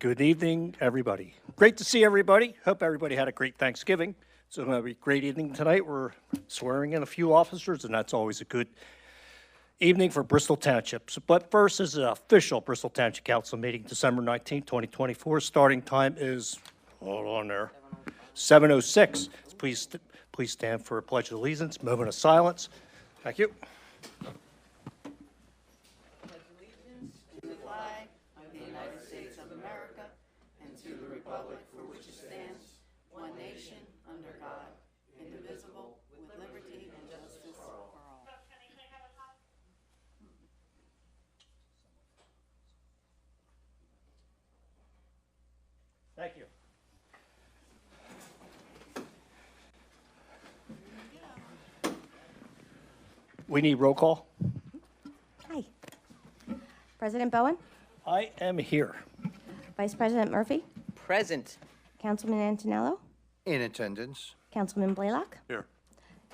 Good evening, everybody. Great to see everybody. Hope everybody had a great Thanksgiving. It's going to be a great evening tonight. We're swearing in a few officers, and that's always a good evening for Bristol Township. But first is an official Bristol Township Council meeting, December 19th, 2024. Starting time is, hold on there, 7:06. Please stand for a pledge of allegiance, moment of silence. Thank you. Thank you. We need roll call. Hi. President Bowen, I am here. Vice President Murphy, Present. Councilman Antonello, In attendance. Councilman Blaylock, Here.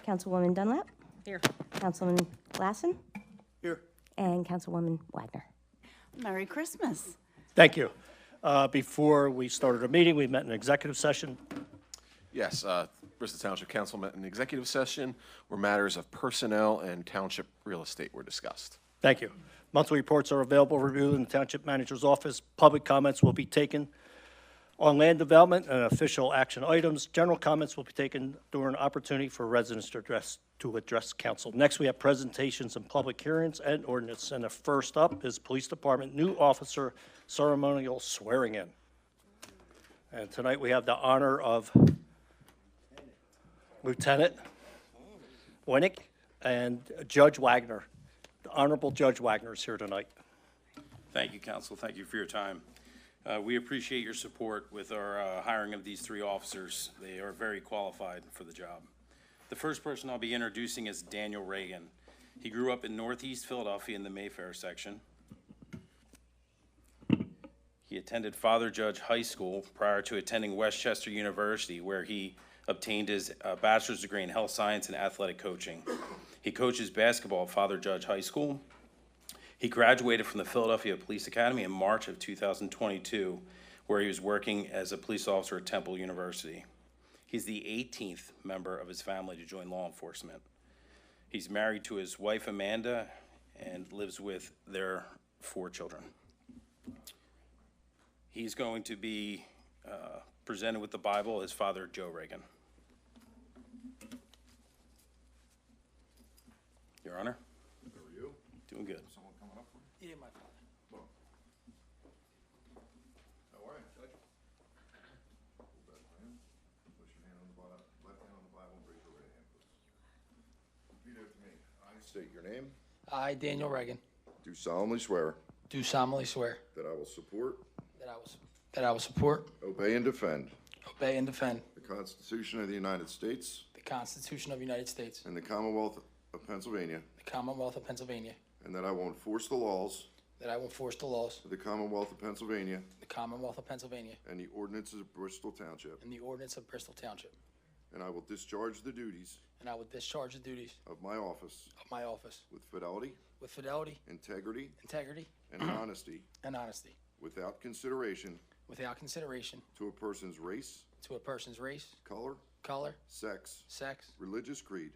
Councilwoman Dunlap, Here. Councilman Glassen, Here. and Councilwoman Wagner. Merry Christmas. Thank you. Before we started our meeting, we met in executive session. Yes, Bristol Township Council met in executive session where matters of personnel and township real estate were discussed. Thank you. Monthly reports are available for review in the Township Manager's office. Public comments will be taken on land development and official action items. General comments will be taken during opportunity for residents to address council. Next, we have presentations and public hearings and ordinance. And the first up is Police Department new officer ceremonial swearing in. And tonight we have the honor of Lieutenant Winnick and Judge Wagner. The Honorable Judge Wagner is here tonight. Thank you, Council. Thank you for your time. We appreciate your support with our hiring of these three officers. They are very qualified for the job. The first person I'll be introducing is Daniel Reagan. He grew up in Northeast Philadelphia in the Mayfair section. He attended Father Judge High School prior to attending Westchester University, where he obtained his bachelor's degree in health science and athletic coaching. He coaches basketball at Father Judge High School. He graduated from the Philadelphia Police Academy in March of 2022, where he was working as a police officer at Temple University. He's the 18th member of his family to join law enforcement. He's married to his wife, Amanda, and lives with their 4 children. He's going to be presented with the Bible as Father Joe Reagan. Your Honor. How are you? Doing good. Someone coming up for you? Yeah, my father. How are you, Judge? Hold that hand. Place your hand on the Bible, left hand on the Bible, and raise your right hand, please. Repeat after me. I state your name. I, Daniel Reagan, Do solemnly swear do solemnly swear that I will support, that I will support, obey, and defend obey, and defend the Constitution of the United States the Constitution of the United States, and the Commonwealth of Pennsylvania, the Commonwealth of Pennsylvania, and that I will enforce the laws that I will enforce the laws of the Commonwealth of Pennsylvania of the Commonwealth of Pennsylvania and the ordinances of Bristol Township, and the ordinance of Bristol Township, and I will discharge the duties and I will discharge the duties of my office of my office with fidelity, integrity, integrity, and honesty, and honesty, without consideration without consideration to a person's race, to a person's race, color, color, sex, sex, religious creed,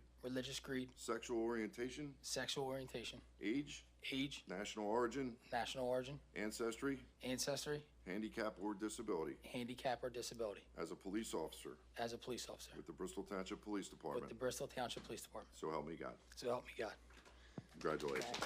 sexual orientation, age, national origin, ancestry, handicap, or disability, as a police officer with the Bristol Township Police Department. So help me God. So help me God. Congratulations.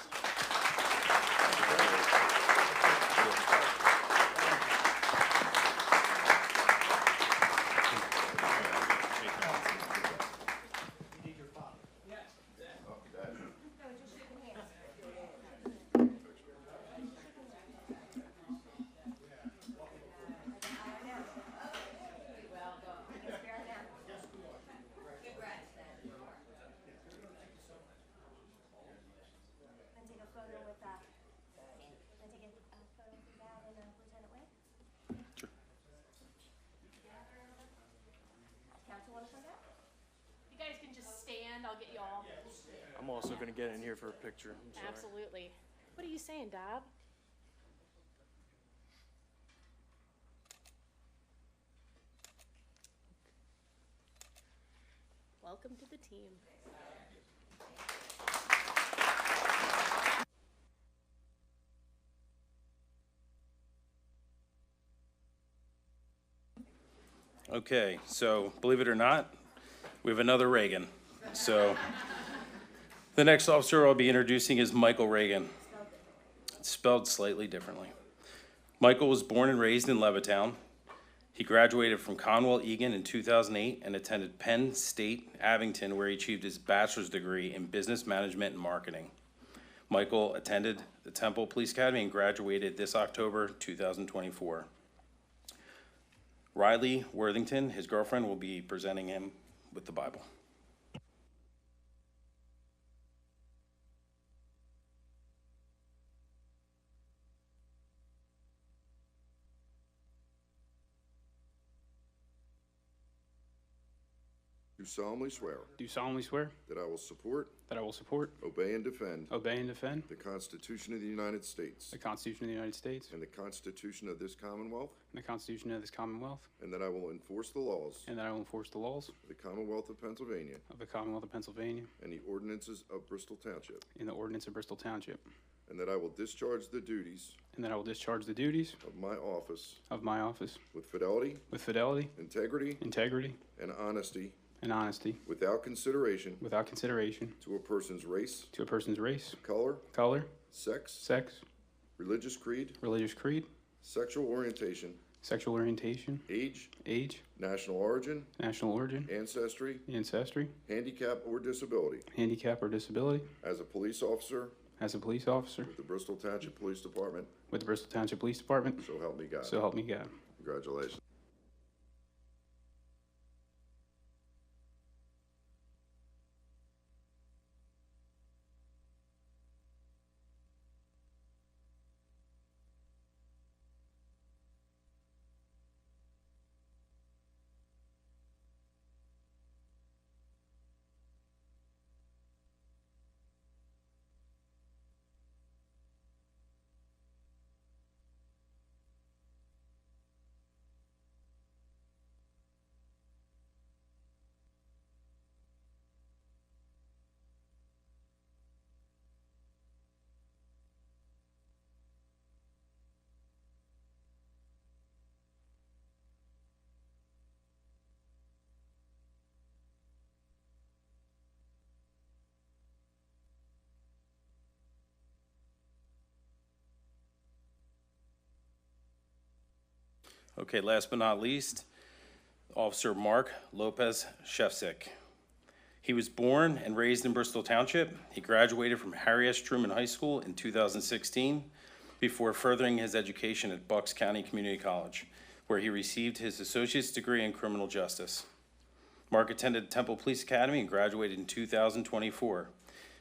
I'll get you all. I'm also going to get in here for a picture. I'm sorry. Absolutely. What are you saying, Dad? Welcome to the team. Okay, so believe it or not, we have another Reagan. So the next officer I'll be introducing is Michael Reagan. It's spelled slightly differently. Michael was born and raised in Levittown. He graduated from Conwell Egan in 2008 and attended Penn State Abington, where he achieved his bachelor's degree in business management and marketing. Michael attended the Temple Police Academy and graduated this October 2024. Riley Worthington, his girlfriend, will be presenting him with the Bible. Do solemnly swear Do solemnly swear that I will support, that I will support, obey, and defend obey, and defend the Constitution of the United States the Constitution of the United States and the Constitution of this Commonwealth, and the Constitution of this Commonwealth, and that I will enforce the laws and that I will enforce the laws of the Commonwealth of Pennsylvania of the Commonwealth of Pennsylvania and the ordinances of Bristol Township, and the ordinance of Bristol Township, and that I will discharge the duties and that I will discharge the duties of my office of my office with fidelity, with fidelity, integrity, integrity, and honesty, and honesty, without consideration without consideration to a person's race, to a person's race, color, color, sex, sex, religious creed, religious creed, sexual orientation, sexual orientation, age, age, national origin, national origin, ancestry, ancestry, handicap, or disability. handicap, or disability. As a police officer As a police officer with the Bristol Township Police Department, with the Bristol Township Police Department, so help me God. so help me God. Congratulations. Okay, last but not least, Officer Mark Lopez Shefsick. He was born and raised in Bristol Township. He graduated from Harry S. Truman High School in 2016 before furthering his education at Bucks County Community College, where he received his associate's degree in criminal justice. Mark attended Temple Police Academy and graduated in 2024.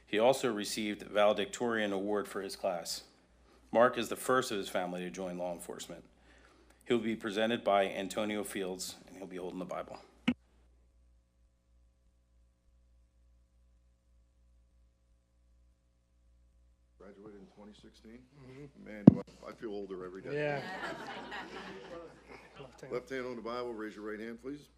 He also received the valedictorian award for his class. Mark is the first of his family to join law enforcement. He'll be presented by Antonio Fields, and he'll be holding the Bible. Graduated in 2016? Man, I feel older every day. Yeah. Left hand on the Bible, raise your right hand, please.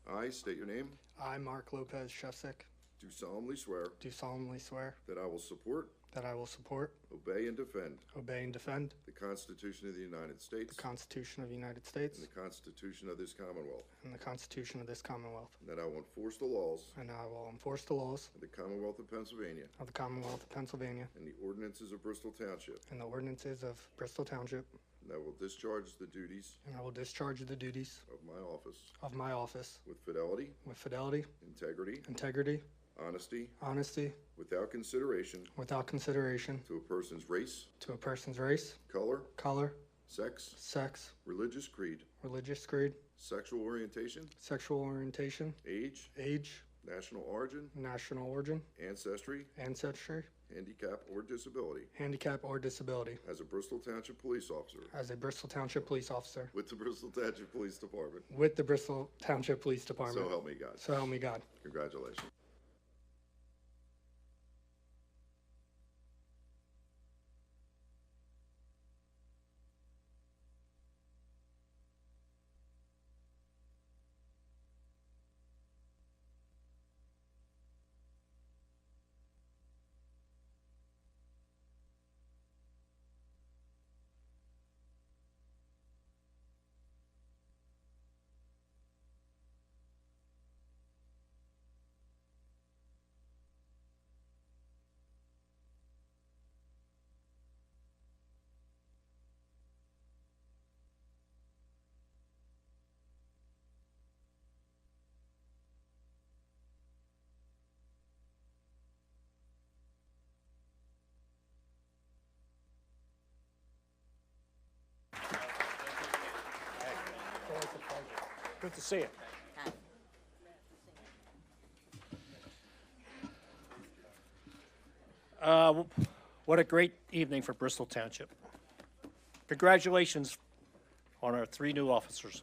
I state your name. I, Mark Lopez Shefsick, Do solemnly swear do solemnly swear that I will support, that I will support, obey, and defend obey, and defend the Constitution of the United States the Constitution of the United States and the Constitution of this Commonwealth, and the Constitution of this Commonwealth, and that I will enforce the laws and I will enforce the laws of the Commonwealth of Pennsylvania of the Commonwealth of Pennsylvania and the ordinances of Bristol Township, and the ordinances of Bristol Township, and I will discharge the duties and I will discharge the duties of my office with fidelity, fidelity, integrity, integrity, honesty, honesty, without consideration without consideration to a person's race, to a person's race, color, color, sex, sex, religious creed, religious creed, sexual orientation, sexual orientation, age, age, national origin, national origin, ancestry, ancestry, handicap, or disability. handicap, or disability. As a Bristol Township police officer As a Bristol Township police officer with the Bristol Township Police Department, with the Bristol Township Police Department. so help me God. So help me God. Congratulations. Good to see you. What a great evening for Bristol Township. Congratulations on our 3 new officers.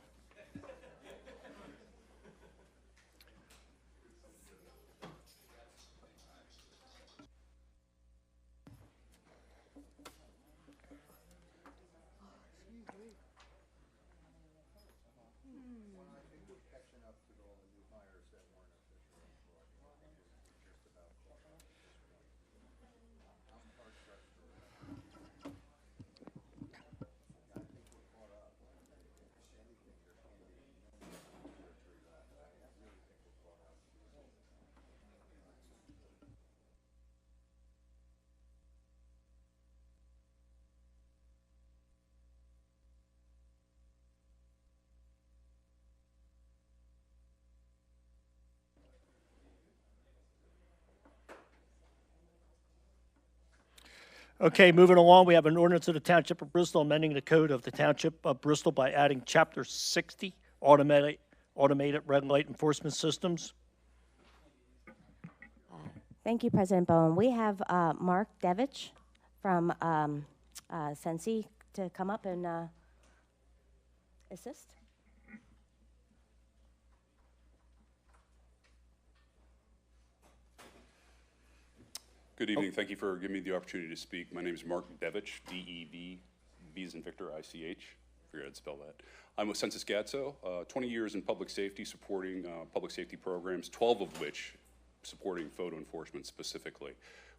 Okay, moving along, we have an ordinance of the Township of Bristol amending the code of the Township of Bristol by adding Chapter 60, automated red light enforcement systems. Thank you, President Bowen. We have Mark Devich from Sensi to come up and assist. Good evening. Thank you for giving me the opportunity to speak. My name is Mark Devich, D-E-V, V as in Victor, I-C-H. Figured I'd spell that. I'm with Census Gatso, 20 years in public safety, supporting public safety programs, 12 of which supporting photo enforcement specifically.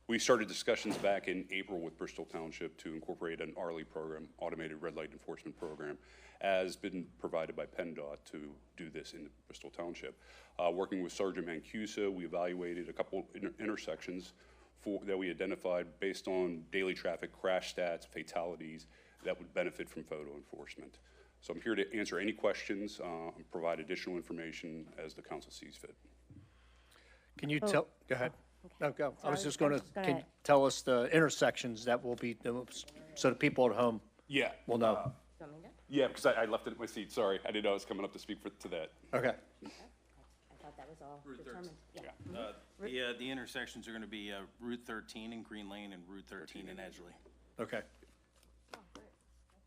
We started discussions back in April with Bristol Township to incorporate an ARLI program, Automated Red Light Enforcement Program, as been provided by PennDOT to do this in Bristol Township. Working with Sergeant Mancuso, we evaluated a couple intersections that we identified based on daily traffic crash stats, fatalities that would benefit from photo enforcement. So I'm here to answer any questions, and provide additional information as the council sees fit. Can you tell, go ahead. No, go. I was Sorry, just going I'm to, just gonna- can you tell us the intersections that will be, so the people at home Yeah. will know? Yeah, because I left it at my seat. Sorry, I didn't know I was coming up to speak to that. Okay. I thought that was all determined. The intersections are going to be Route 13 in Green Lane and Route 13 in Edgeley. Okay.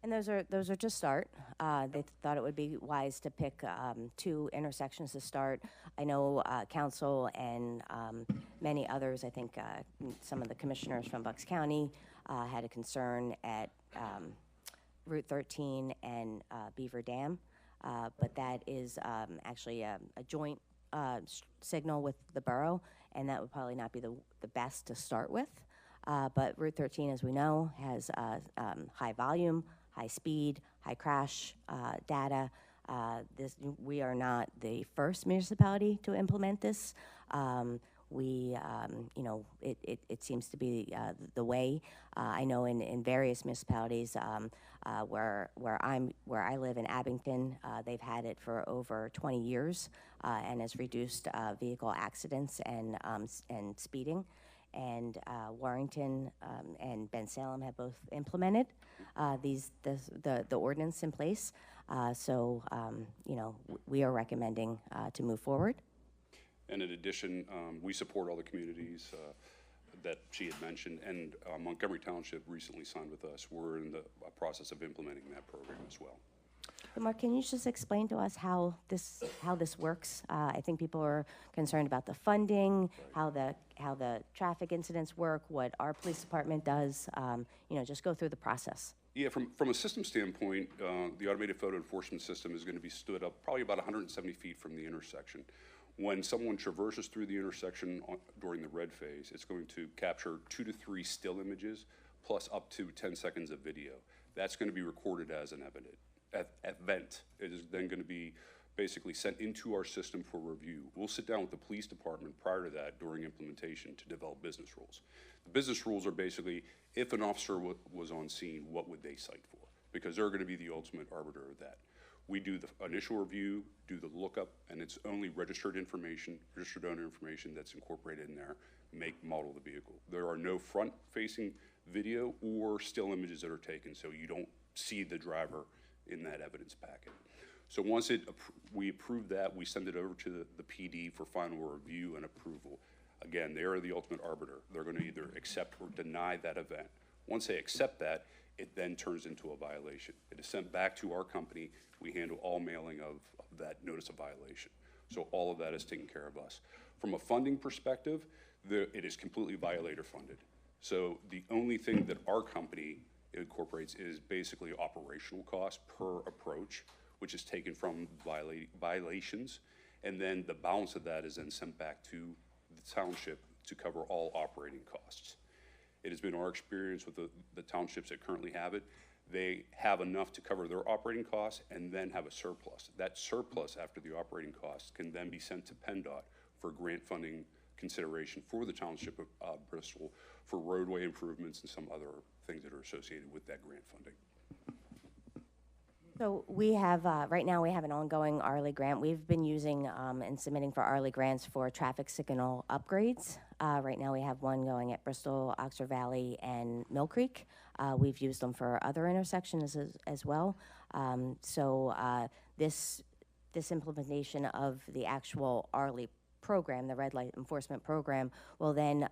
And those are just start. They thought it would be wise to pick 2 intersections to start. I know council and many others, I think some of the commissioners from Bucks County had a concern at Route 13 and Beaver Dam, but that is actually a joint signal with the borough, and that would probably not be the best to start with. But Route 13, as we know, has high volume, high speed, high crash data. We are not the first municipality to implement this. It seems to be the way. I know in various municipalities where I live in Abington, they've had it for over 20 years and has reduced vehicle accidents and speeding. And Warrington and Ben Salem have both implemented the ordinance in place. We are recommending to move forward. And in addition, we support all the communities that she had mentioned, and Montgomery Township recently signed with us. We're in the process of implementing that program as well. Mark, can you just explain to us how this works? I think people are concerned about the funding, how the traffic incidents work, what our police department does. Just go through the process. Yeah, from a system standpoint, the automated photo enforcement system is going to be stood up probably about 170 feet from the intersection. When someone traverses through the intersection during the red phase, it's going to capture 2 to 3 still images plus up to 10 seconds of video. That's going to be recorded as an event. It is then going to be basically sent into our system for review. We'll sit down with the police department prior to that during implementation to develop business rules. The business rules are basically, if an officer was on scene, what would they cite for? Because they're going to be the ultimate arbiter of that. We do the initial review, do the lookup, and it's only registered owner information that's incorporated in there, make, model of the vehicle. There are no front-facing video or still images that are taken, so you don't see the driver in that evidence packet. So once we approve that, we send it over to the PD for final review and approval. Again, they are the ultimate arbiter. They're going to either accept or deny that event. Once they accept that, it then turns into a violation. It is sent back to our company. We handle all mailing of that notice of violation. So all of that is taken care of us. From a funding perspective, it is completely violator funded. So the only thing that our company incorporates is basically operational costs per approach, which is taken from violations, and then the balance of that is then sent back to the township to cover all operating costs. It has been our experience with the townships that currently have it, they have enough to cover their operating costs and then have a surplus. That surplus after the operating costs can then be sent to PennDOT for grant funding consideration for the township of Bristol for roadway improvements and some other things that are associated with that grant funding. So we have, right now we have an ongoing ARLI grant. We've been using and submitting for ARLI grants for traffic signal upgrades. Right now we have one going at Bristol, Oxford Valley, and Mill Creek. We've used them for other intersections as well. This implementation of the actual ARLI program, the red light enforcement program, will then,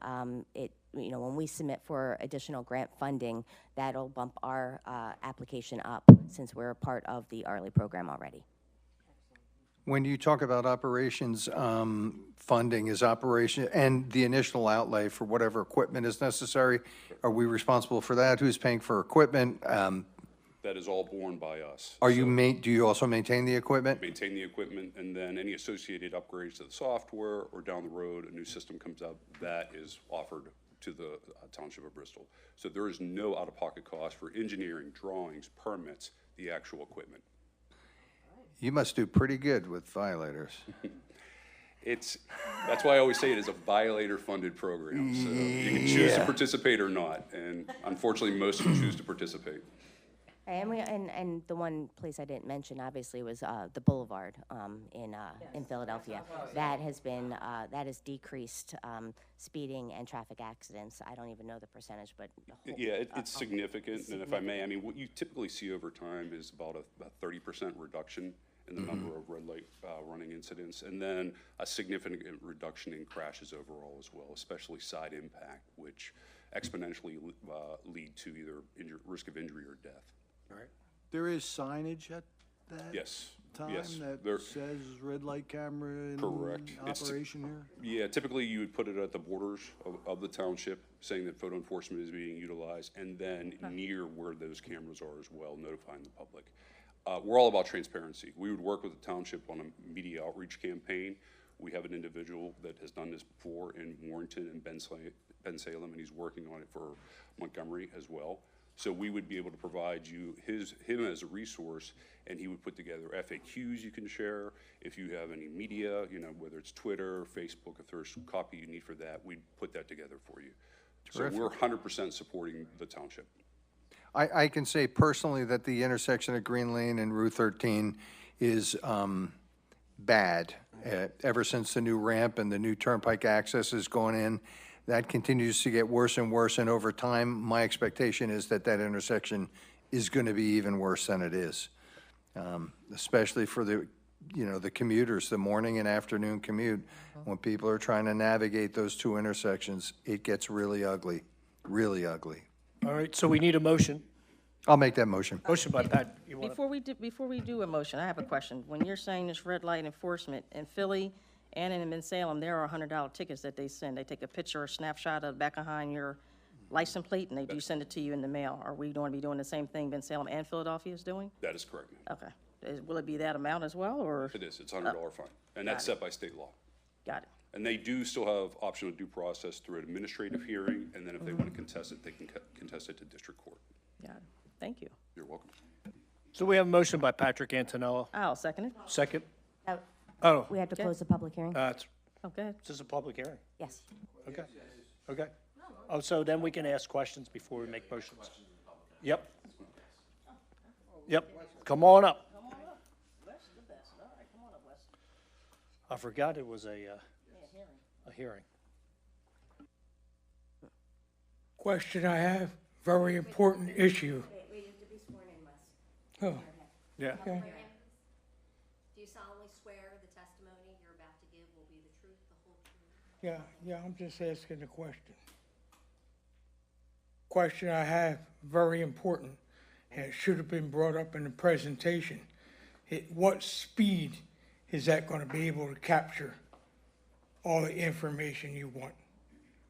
when we submit for additional grant funding, that'll bump our application up since we're a part of the ARLI program already. When you talk about operations funding, is operation and the initial outlay for whatever equipment is necessary, are we responsible for that? Who's paying for equipment? That is all borne by us. Do you also maintain the equipment? Maintain the equipment, and then any associated upgrades to the software or down the road, a new system comes out, that is offered to the Township of Bristol. So there is no out-of-pocket cost for engineering, drawings, permits, the actual equipment. You must do pretty good with violators. That's why I always say it is a violator-funded program. So you can choose to participate or not, and unfortunately, most of them choose to participate. And the one place I didn't mention, obviously, was the Boulevard in Philadelphia. That has decreased speeding and traffic accidents. I don't even know the percentage, but it's significant. And if I may, I mean, what you typically see over time is about a 30% reduction in the number of red light running incidents, and then a significant reduction in crashes overall as well, especially side impact, which exponentially lead to either risk of injury or death. All right. There is signage at that time that says red light camera in operation here? Yeah, typically you would put it at the borders of the township, saying that photo enforcement is being utilized, and then near where those cameras are as well, notifying the public. We're all about transparency. We would work with the township on a media outreach campaign. We have an individual that has done this before in Warrenton and Ben Salem, and he's working on it for Montgomery as well. So we would be able to provide you him as a resource, and he would put together FAQs you can share. If you have any media, whether it's Twitter, Facebook, if there's a copy you need for that, we'd put that together for you. Terrific. So we're 100% supporting the township. I can say personally that the intersection of Green Lane and Route 13 is bad. Ever since the new ramp and the new turnpike access has gone in, that continues to get worse and worse, and over time, my expectation is that intersection is going to be even worse than it is, especially for the commuters, the morning and afternoon commute. When people are trying to navigate those two intersections, it gets really ugly, really ugly. All right, so we need a motion. I'll make that motion. Motion by Pat. Before we do a motion, I have a question. When you're saying this red light enforcement in Philly and in Ben-Salem, there are $100 tickets that they send. They take a picture or snapshot of the back behind your license plate, and they do send it to you in the mail. Are we going to be doing the same thing Ben-Salem and Philadelphia is doing? That is correct, ma'am. Okay. Will it be that amount as well, or? It is. It's a $100 fine, and that's set by state law. Got it. And they do still have optional due process through an administrative hearing, and then if they want to contest it, they can contest it to district court. Got it. Thank you. You're welcome. So we have a motion by Patrick Antonello. I'll second it. Second. Oh. We have to close the public hearing? Okay. This is a public hearing. Yes. Okay. Okay. Oh, so then we can ask questions before we make motions. Yep. Yep. Come on up. I forgot it was a hearing. Question I have, very important issue. Wait to be sworn in, Wes. Oh, Yeah. okay. you solemnly swear the testimony you're about to give will be the truth, the whole truth? Yeah, I'm just asking a question. Question I have, very important, and it should have been brought up in the presentation. What speed is that gonna be able to capture all the information you want?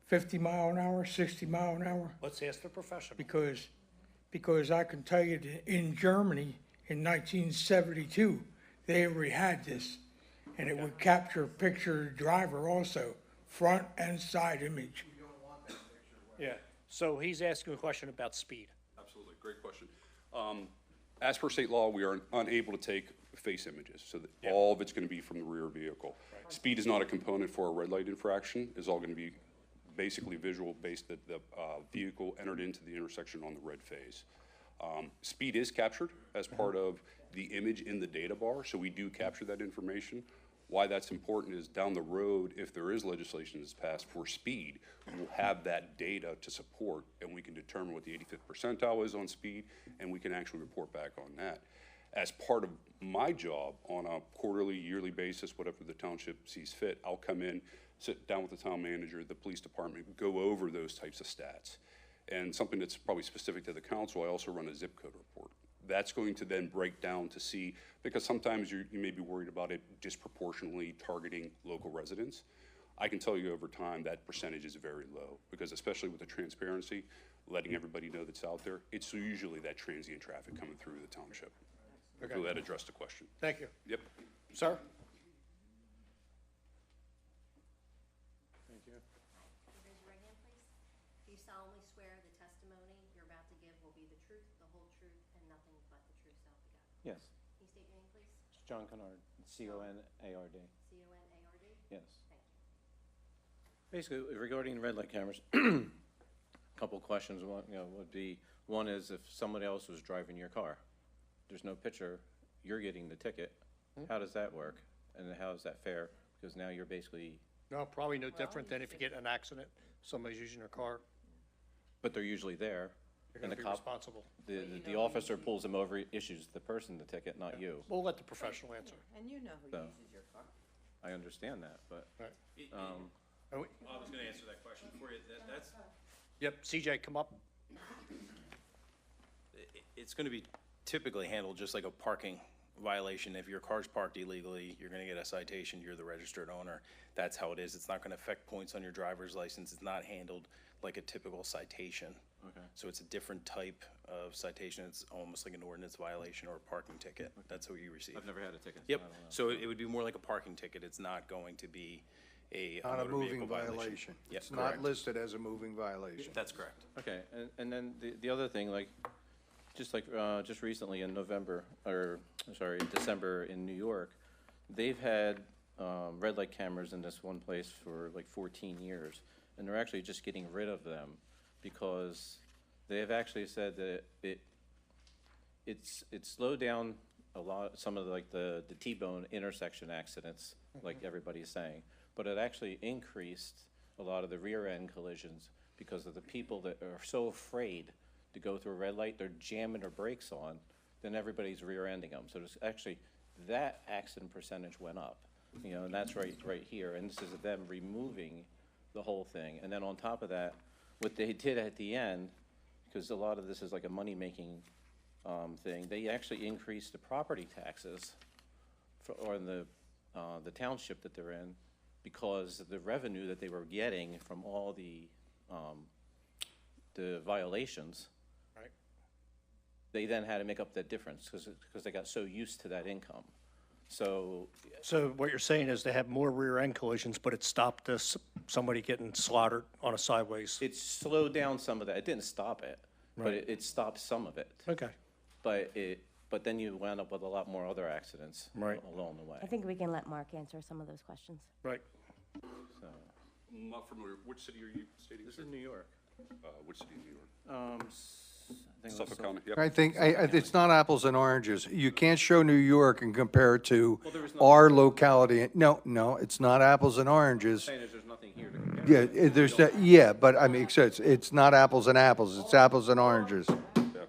50 mile an hour, 60 mile an hour? Let's ask the professional. Because I can tell you that in Germany in 1972, they already had this, and it would capture a picture of the driver also, front and side image. Yeah, so he's asking a question about speed. Absolutely, great question. As per state law, we are unable to take face images, so that all of it's going to be from the rear vehicle. Speed is not a component for a red light infraction. It's all going to be basically visual based that the vehicle entered into the intersection on the red phase. Speed is captured as part of the image in the data bar, so we do capture that information. Why that's important is down the road, if there is legislation that's passed for speed, we'll have that data to support, and we can determine what the 85th percentile is on speed, and we can actually report back on that. As part of my job on a quarterly, yearly basis, whatever the township sees fit, I'll come in, sit down with the town manager, the police department, go over those types of stats. And something that's probably specific to the council, I also run a zip code report. That's going to then break down to see, because sometimes you may be worried about it disproportionately targeting local residents. I can tell you over time that percentage is very low, because especially with the transparency, letting everybody know that's out there, it's usually that transient traffic coming through the township. Okay. So that addressed the question. Thank you. Yep. Sir? Raise your right hand, please. Do you solemnly swear the testimony you're about to give will be the truth, the whole truth, and nothing but the truth, so help you God? Yes. Can you state your name, please? John Kennard, C-O-N-A-R-D. C-O-N-A-R-D? Yes. Thank you. Basically, regarding red light cameras, couple questions. One, would be, one is if somebody else was driving your car, there's no picture, you're getting the ticket. How does that work? And how is that fair? Because now you're basically, No, probably no different than if you get in an accident, somebody's using your car, but they're usually there. you're And gonna the be cop, responsible. the officer pulls them over, issues the person the ticket, not you. We'll let the professional answer. And you know who So- uses your car. I understand that, but, Right. I was gonna answer that question for you. That's, Yep, CJ, come up. it's gonna be typically handled just like a parking violation. If your car's parked illegally, you're gonna get a citation, you're the registered owner. That's how it is. It's not gonna affect points on your driver's license. It's not handled like a typical citation. Okay. So it's a different type of citation. It's almost like an ordinance violation or a parking ticket. That's what you receive. I've never had a ticket. Yep, I don't know. so it would be more like a parking ticket. It's not going to be a Not a motor vehicle moving violation. Yep, It's not correct. listed as a moving violation. That's correct. Okay, and then the other thing, just recently in December in New York, they've had red light cameras in this one place for like 14 years, and they're actually just getting rid of them because they have actually said that it slowed down a lot, some of the T-bone intersection accidents, like everybody's saying, but it actually increased a lot of the rear end collisions because of the people that are so afraid to go through a red light, they're jamming their brakes on, then everybody's rear-ending them. So there's actually, that accident percentage went up, and that's right here. And this is them removing the whole thing. And then on top of that, what they did at the end, because a lot of this is like a money-making thing, they actually increased the property taxes on the township that they're in because of the revenue that they were getting from all the violations. Right. They then had to make up that difference because they got so used to that income. So So what you're saying is they have more rear end collisions, but it stopped this, somebody getting slaughtered on a sideways. it slowed down some of that. It didn't stop it, but Right. it stopped some of it. Okay. But then you wound up with a lot more other accidents Right. along the way. I think we can let Mark answer some of those questions. Right. So, I'm not familiar. Which city are you stating, this sir? is New York. Which city in New York? I think it was Suffolk County, yep. I think, it's not apples and oranges. You can't show New York and compare it to Well, there was our locality. No, it's not apples and oranges. Saying is there's nothing here to compare. Yeah, there's, but I mean, so it's not apples and apples, it's apples and oranges. Yeah.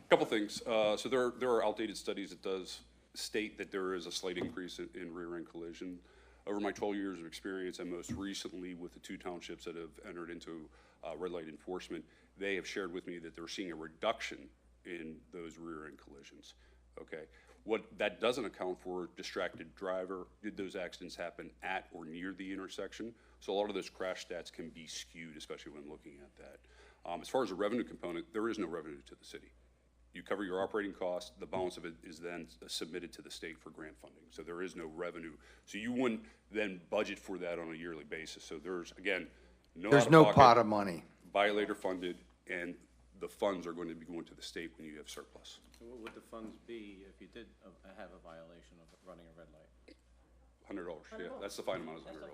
Couple things. So there are outdated studies that does state that there is a slight increase in rear-end collision. Over my 12 years of experience, and most recently with the 2 townships that have entered into red light enforcement, they have shared with me that they're seeing a reduction in those rear-end collisions, okay? What that doesn't account for, distracted driver, did those accidents happen at or near the intersection? So a lot of those crash stats can be skewed, especially when looking at that. As far as the revenue component, there is no revenue to the city. You cover your operating costs, the balance of it is then submitted to the state for grant funding. So there is no revenue. So you wouldn't then budget for that on a yearly basis. So there's, again, There's no pot of money. Violator funded, and the funds are going to be going to the state when you have surplus. So what would the funds be if you did have a violation of running a red light? $100, yeah, that's the fine amount is $100.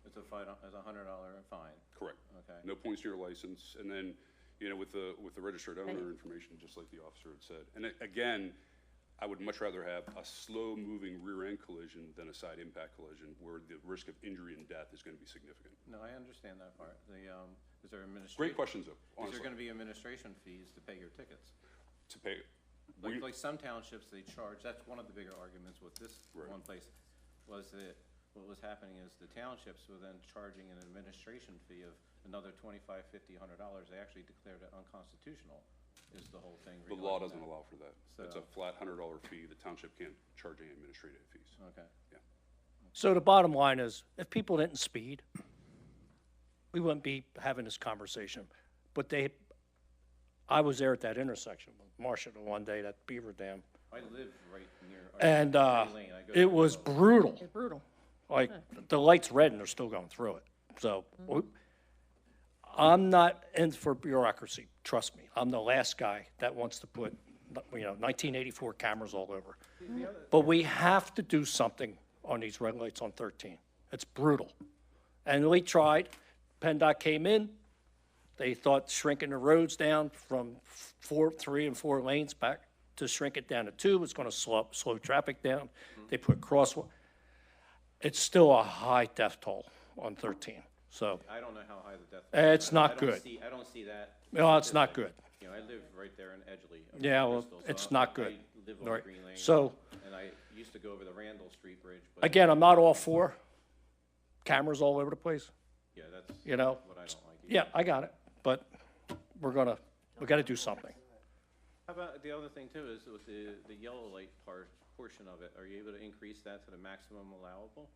It's a fine, it's $100 fine? Correct. Okay. No points to your license, and then, you know, with the registered owner information, just like the officer had said. And again, I would much rather have a slow-moving rear-end collision than a side impact collision where the risk of injury and death is going to be significant. No, I understand that part. Is there administration? Great questions, though, Is honestly. there going to be administration fees to pay your tickets? To pay, Like some townships, they charge, that's one of the bigger arguments with this Right. one place, was that what was happening is the townships were then charging an administration fee of another $25, $50, $100. They actually declared it unconstitutional, is the whole thing. the law doesn't allow for that. So- It's a flat $100 fee. The township can't charge any administrative fees. Okay. Yeah. So the bottom line is, if people didn't speed, we wouldn't be having this conversation. But I was there at that intersection with Marcia the one day, that Beaver Dam, I live right near. and Green Lane. I go it to was the- brutal. It's brutal. Like, the light's red and they're still going through it. So, I'm not in for bureaucracy, trust me. I'm the last guy that wants to put, 1984 cameras all over. But we have to do something on these red lights on 13. It's brutal. And we tried. PennDOT came in. They thought shrinking the roads down from 3 and 4 lanes back to shrink it down to 2 was going to slow traffic down. They put crosswalk. It's still a high death toll on 13. So I don't know how high the death. It's not I don't good. I don't see that. No, it's not good. You know, I live right there in Edgeley. Yeah, well, Bristol, so it's not good. I live on Right. Green Lane. So- And I used to go over the Randall Street Bridge, but. again, I'm not all for cameras all over the place. Yeah, that's. You know? What I don't like. Yeah, I got it. But we got to do something. How about, the other thing too is with the yellow light portion of it, are you able to increase that to the maximum allowable?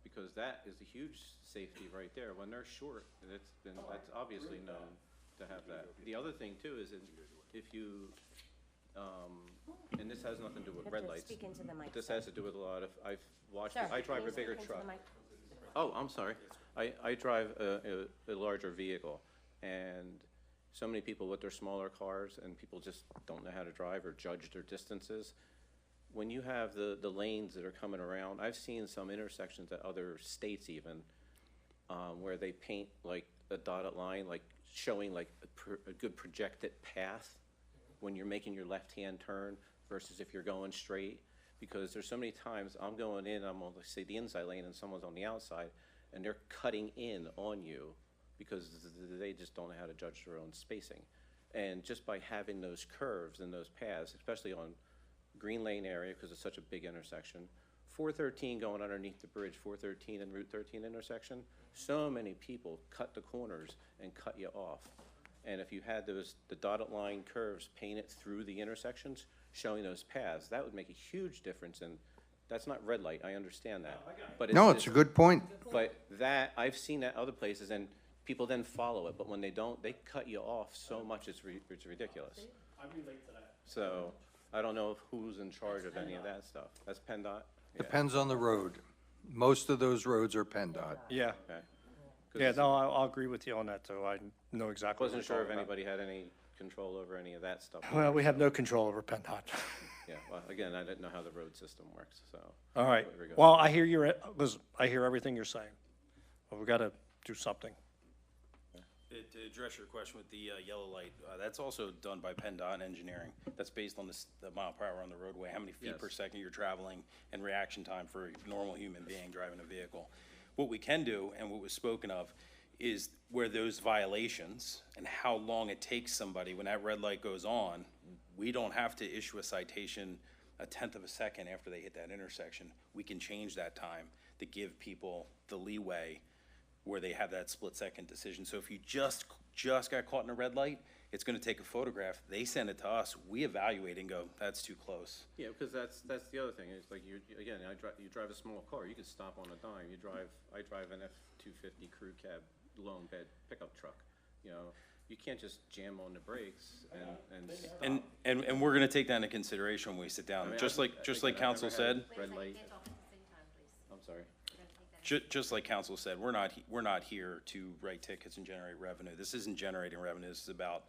Because that is a huge safety right there. When they're short, that's obviously known to have that. The other thing too is if you, and this has nothing to do with red lights. Speak into the mic. This has to do with a lot of, I've watched, Sir, I drive can a you bigger speak into the truck. mic? Oh, I'm sorry. I drive a larger vehicle, and so many people with their smaller cars, and people just don't know how to drive or judge their distances. When you have the lanes that are coming around, I've seen some intersections at other states even, where they paint like a dotted line, like showing like a good projected path when you're making your left-hand turn versus if you're going straight. Because there's so many times I'm going in, I'm on, let's say, the inside lane and someone's on the outside, and they're cutting in on you because they just don't know how to judge their own spacing. And just by having those curves and those paths, especially on Green Lane area, because it's such a big intersection, 413 going underneath the bridge, 413 and Route 13 intersection, so many people cut the corners and cut you off. And if you had the dotted line curves painted through the intersections, showing those paths, that would make a huge difference. And that's not red light, I understand that. But No, it's a good point. But that, I've seen that other places, and people then follow it. But when they don't, they cut you off so much, it's ridiculous. I relate to that. So I don't know who's in charge of any of that stuff. That's PennDOT? Yeah. Depends on the road. Most of those roads are PennDOT. Yeah. Okay. Yeah, no, I'll agree with you on that, too. I know exactly what Wasn't you're sure if talking about. anybody had any control over any of that stuff. Well, we have no control over PennDOT. Yeah, well, again, I didn't know how the road system works, so. All right. There we go. Well, listen, I hear everything you're saying. But we got to do something. To address your question with the yellow light, that's also done by PennDOT engineering. That's based on the mile per hour on the roadway, how many feet per second you're traveling, and reaction time for a normal human being driving a vehicle. What we can do, and what was spoken of, is where those violations and how long it takes somebody when that red light goes on, we don't have to issue a citation a tenth of a second after they hit that intersection, we can change that time to give people the leeway where they have that split-second decision. So if you just got caught in a red light, it's gonna take a photograph, they send it to us, we evaluate and go, that's too close. Yeah, because that's the other thing, is like, you drive a small car, you could stop on a dime, I drive an F-250 crew cab, loan bed pickup truck, you know, you can't just jam on the brakes and stop. And we're gonna take that into consideration when we sit down, I mean, just I've like council never had a said. red light. I'm sorry. Just like council said, we're not here to write tickets and generate revenue. This isn't generating revenue, this is about,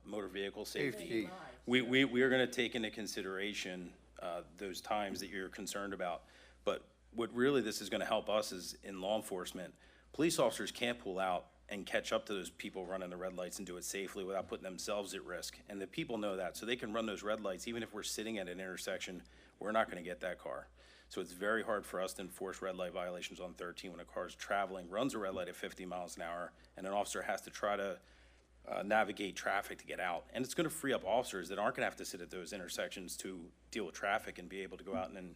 motor vehicle safety. We are gonna take into consideration, those times that you're concerned about. But what really this is gonna help us is in law enforcement, police officers can't pull out and catch up to those people running the red lights and do it safely without putting themselves at risk. And the people know that, so they can run those red lights, even if we're sitting at an intersection, we're not gonna get that car. So it's very hard for us to enforce red light violations on 13 when a car's traveling, runs a red light at 50 miles an hour, and an officer has to try to navigate traffic to get out. And it's gonna free up officers that aren't gonna have to sit at those intersections to deal with traffic and be able to go out and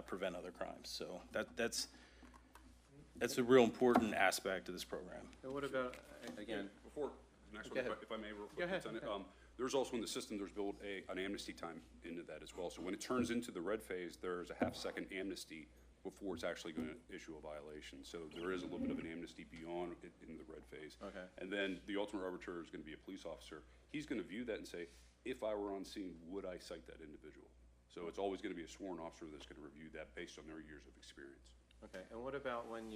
prevent other crimes. So that's a real important aspect of this program. And what about, again, Before, next Go one, ahead. if I may, real Go quick, ahead. Lieutenant. There's also in the system, there's built an amnesty time into that as well. So when it turns into the red phase, there's a half-second amnesty before it's actually going to issue a violation. So there is a little bit of an amnesty beyond it in the red phase. Okay. And then the ultimate arbiter is going to be a police officer. He's going to view that and say, if I were on scene, would I cite that individual? So it's always going to be a sworn officer that's going to review that based on their years of experience. okay, and what about when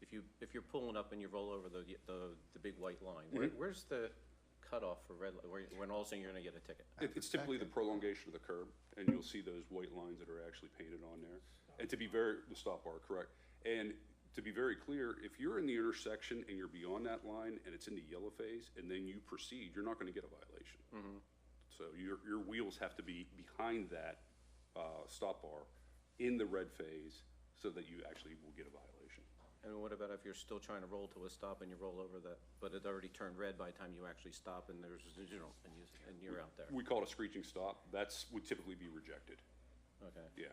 if you're pulling up and you roll over the big white line, where's the cutoff for red light, when all of a sudden you're gonna get a ticket? It's typically the prolongation of the curb, and you'll see those white lines that are actually painted on there. And to be the stop bar, correct. And to be very clear, if you're in the intersection and you're beyond that line and it's in the yellow phase, and then you proceed, you're not gonna get a violation. So your wheels have to be behind that, stop bar in the red phase so that you actually will get a violation. And what about if you're still trying to roll to a stop and you roll over that, but it already turned red by the time you actually stop and there's, and you're out there? We call it a screeching stop. Would typically be rejected. Okay. Yeah.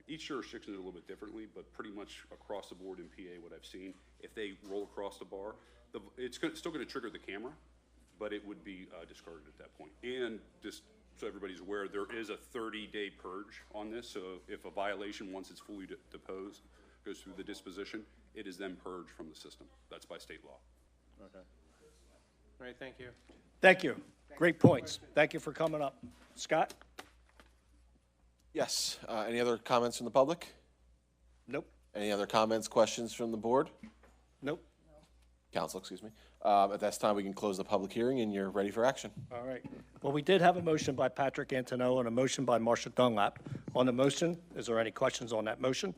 Each jurisdiction is a little bit differently, but pretty much across the board in PA, what I've seen, if they roll across the bar, it's still gonna trigger the camera, but it would be discarded at that point. And just so everybody's aware, there is a 30-day purge on this. So if a violation, once it's fully deposed, goes through the disposition, it is then purged from the system. That's by state law. Okay. All right, thank you. Thank you. Great points. Thank you for coming up. Scott? Yes. Any other comments from the public? Nope. Any other comments, questions from the board? Nope. Council, excuse me. At this time, we can close the public hearing and you're ready for action. All right. Well, we did have a motion by Patrick Antonello and a motion by Marcia Dunlap. On the motion, is there any questions on that motion?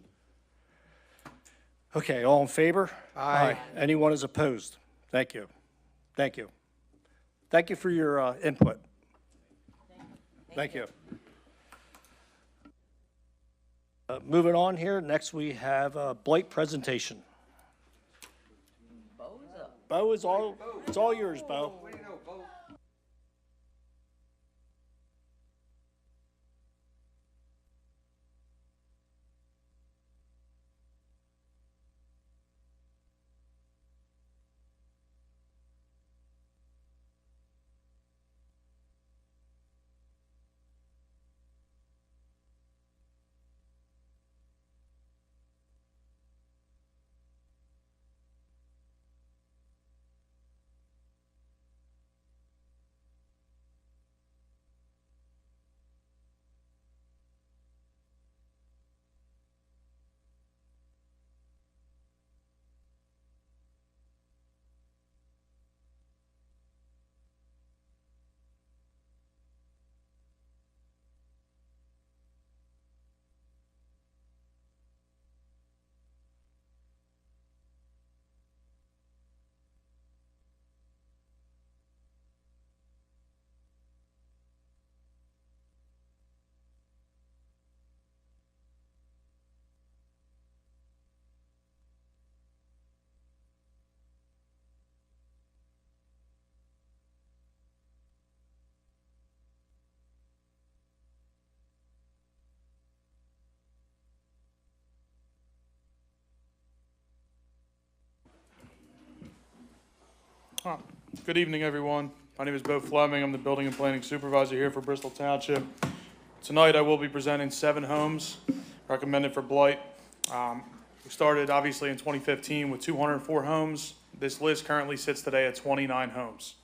Okay, all in favor? Aye. Anyone is opposed? Thank you. Thank you. Thank you for your input. Thank you. Moving on here, next we have a blight presentation. Bo is all, it's all yours, Bo. Good evening, everyone. My name is Bo Fleming. I'm the Building and Planning Supervisor here for Bristol Township. Tonight, I will be presenting 7 homes recommended for blight. We started, obviously, in 2015 with 204 homes. This list currently sits today at 29 homes.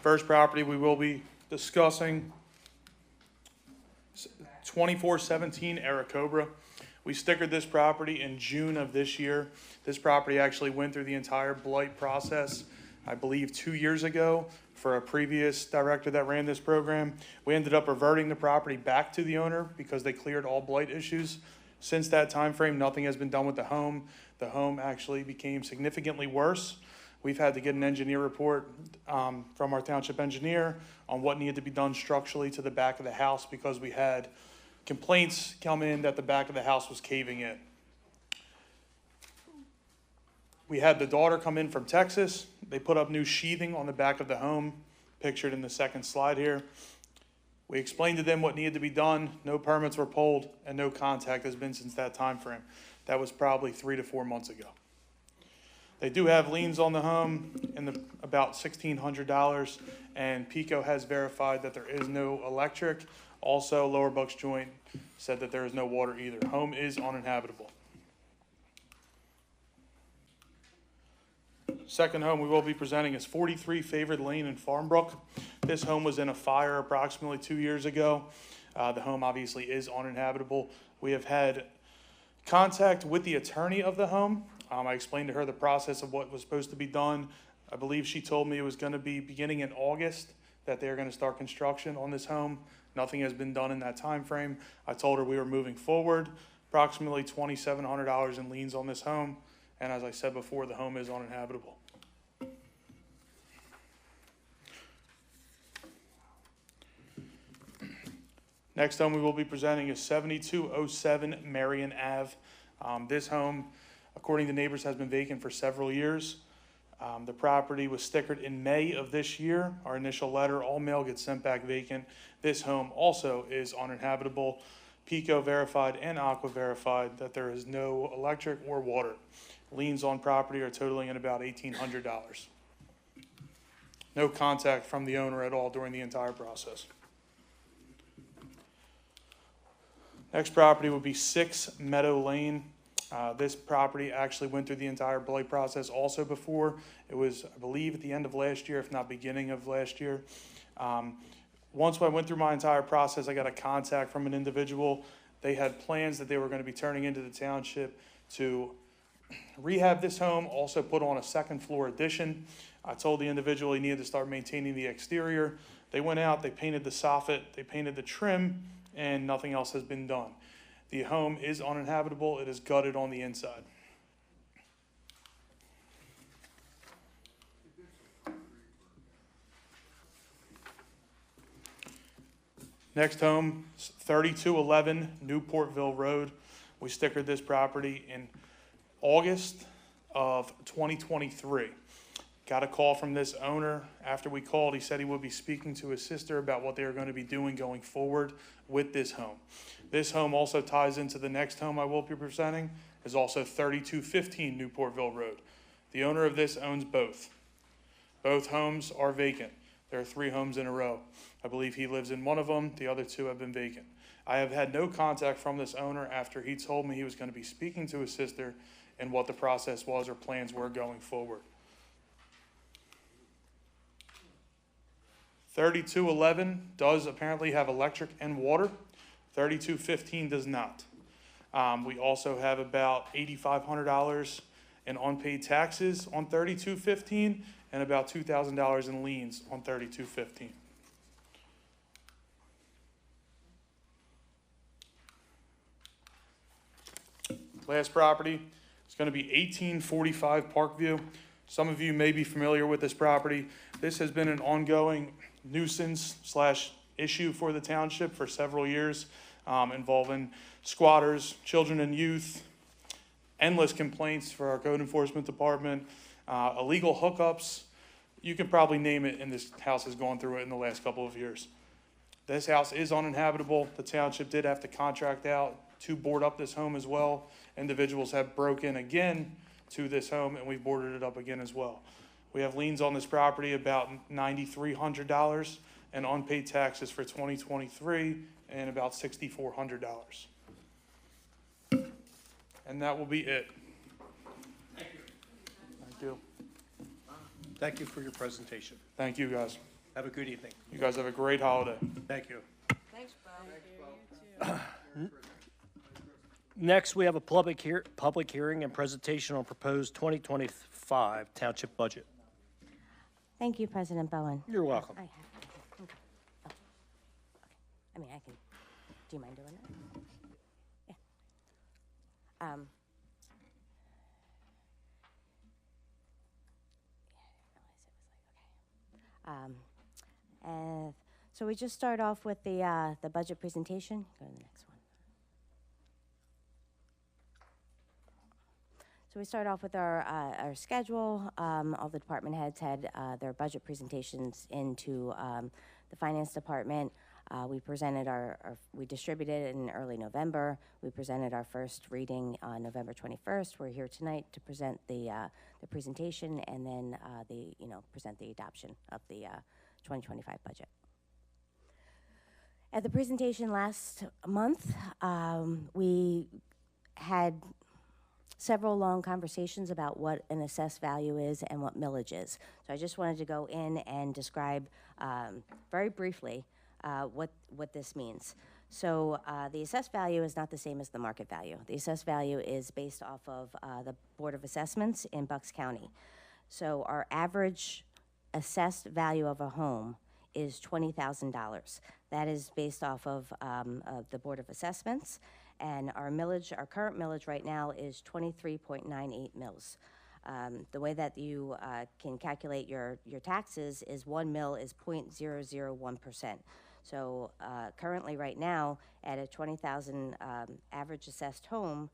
First property we will be discussing, 2417 Aracobra. We stickered this property in June of this year. This property actually went through the entire blight process, I believe 2 years ago, for a previous director that ran this program. We ended up reverting the property back to the owner because they cleared all blight issues. Since that time frame, nothing has been done with the home. The home actually became significantly worse. We've had to get an engineer report from our township engineer on what needed to be done structurally to the back of the house because we had complaints come in that the back of the house was caving in. We had the daughter come in from Texas. They put up new sheathing on the back of the home, pictured in the second slide here. We explained to them what needed to be done. No permits were pulled, and no contact has been since that time frame. That was probably 3 to 4 months ago. They do have liens on the home in about $1,600, and PICO has verified that there is no electric. Also, Lower Bucks Joint said that there is no water either. Home is uninhabitable. Second home we will be presenting is 43 Favored Lane in Farmbrook. This home was in a fire approximately 2 years ago. The home obviously is uninhabitable. We have had contact with the attorney of the home. I explained to her the process of what was supposed to be done. I believe she told me it was going to be beginning in August that they're going to start construction on this home. Nothing has been done in that time frame. I told her we were moving forward. Approximately $2,700 in liens on this home. And as I said before, the home is uninhabitable. Next home we will be presenting is 7207 Marion Ave. This home, according to neighbors, has been vacant for several years. The property was stickered in May of this year. Our initial letter, all mail gets sent back vacant. This home also is uninhabitable. PICO verified and Aqua verified that there is no electric or water. Liens on property are totaling in about $1,800. No contact from the owner at all during the entire process. Next property would be 6 Meadow Lane. This property actually went through the entire blight process also before. It was, I believe, at the end of last year, if not beginning of last year. Once I went through my entire process, I got a contact from an individual. They had plans that they were going to be turning into the township to rehab this home, also put on a second floor addition. I told the individual he needed to start maintaining the exterior. They went out, they painted the soffit, they painted the trim, and nothing else has been done. The home is uninhabitable. It is gutted on the inside. Next home, 3211 Newportville Road. We stickered this property in August of 2023. Got a call from this owner. After we called, he said he would be speaking to his sister about what they are going to be doing going forward with this home. This home also ties into the next home I will be presenting, is also 3215 Newportville Road. The owner of this owns both. Both homes are vacant. There are 3 homes in a row. I believe he lives in one of them. The other 2 have been vacant. I have had no contact from this owner after he told me he was going to be speaking to his sister and what the process was or plans were going forward. 3211 does apparently have electric and water. 3215 does not. We also have about $8,500 in unpaid taxes on 3215 and about $2,000 in liens on 3215. Last property is going to be 1845 Parkview. Some of you may be familiar with this property. This has been an ongoing nuisance / issue for the township for several years, involving squatters, children and youth, endless complaints for our code enforcement department, illegal hookups. You can probably name it, and this house has gone through it in the last couple of years. This house is uninhabitable. The township did have to contract out to board up this home as well. Individuals have broken again to this home, and we've boarded it up again as well. We have liens on this property about $9,300 and unpaid taxes for 2023 and about $6,400. And that will be it. Thank you. Thank you for your presentation. Thank you, guys. Have a good evening. You guys have a great holiday. Thank you. Thanks, Bo. Next, we have a public hearing and presentation on proposed 2025 township budget. Thank you, President Bowen. You're welcome. I have, okay. Oh, okay. I mean, I can, do you mind doing that? Yeah. So we just start off with the budget presentation. Go to the next one. So we start off with our schedule. All the department heads had their budget presentations into the finance department. We presented we distributed it in early November. We presented our first reading on November 21st. We're here tonight to present the presentation and then present the adoption of the 2025 budget. At the presentation last month, we had several long conversations about what an assessed value is and what millage is. So I just wanted to go in and describe very briefly what this means. So the assessed value is not the same as the market value. The assessed value is based off of the Board of Assessments in Bucks County. So our average assessed value of a home is $20,000. That is based off of the Board of Assessments. And our millage, our current millage right now is 23.98 mils. The way that you can calculate your taxes is 1 mil is 0.001%. So currently right now at a 20,000 average assessed home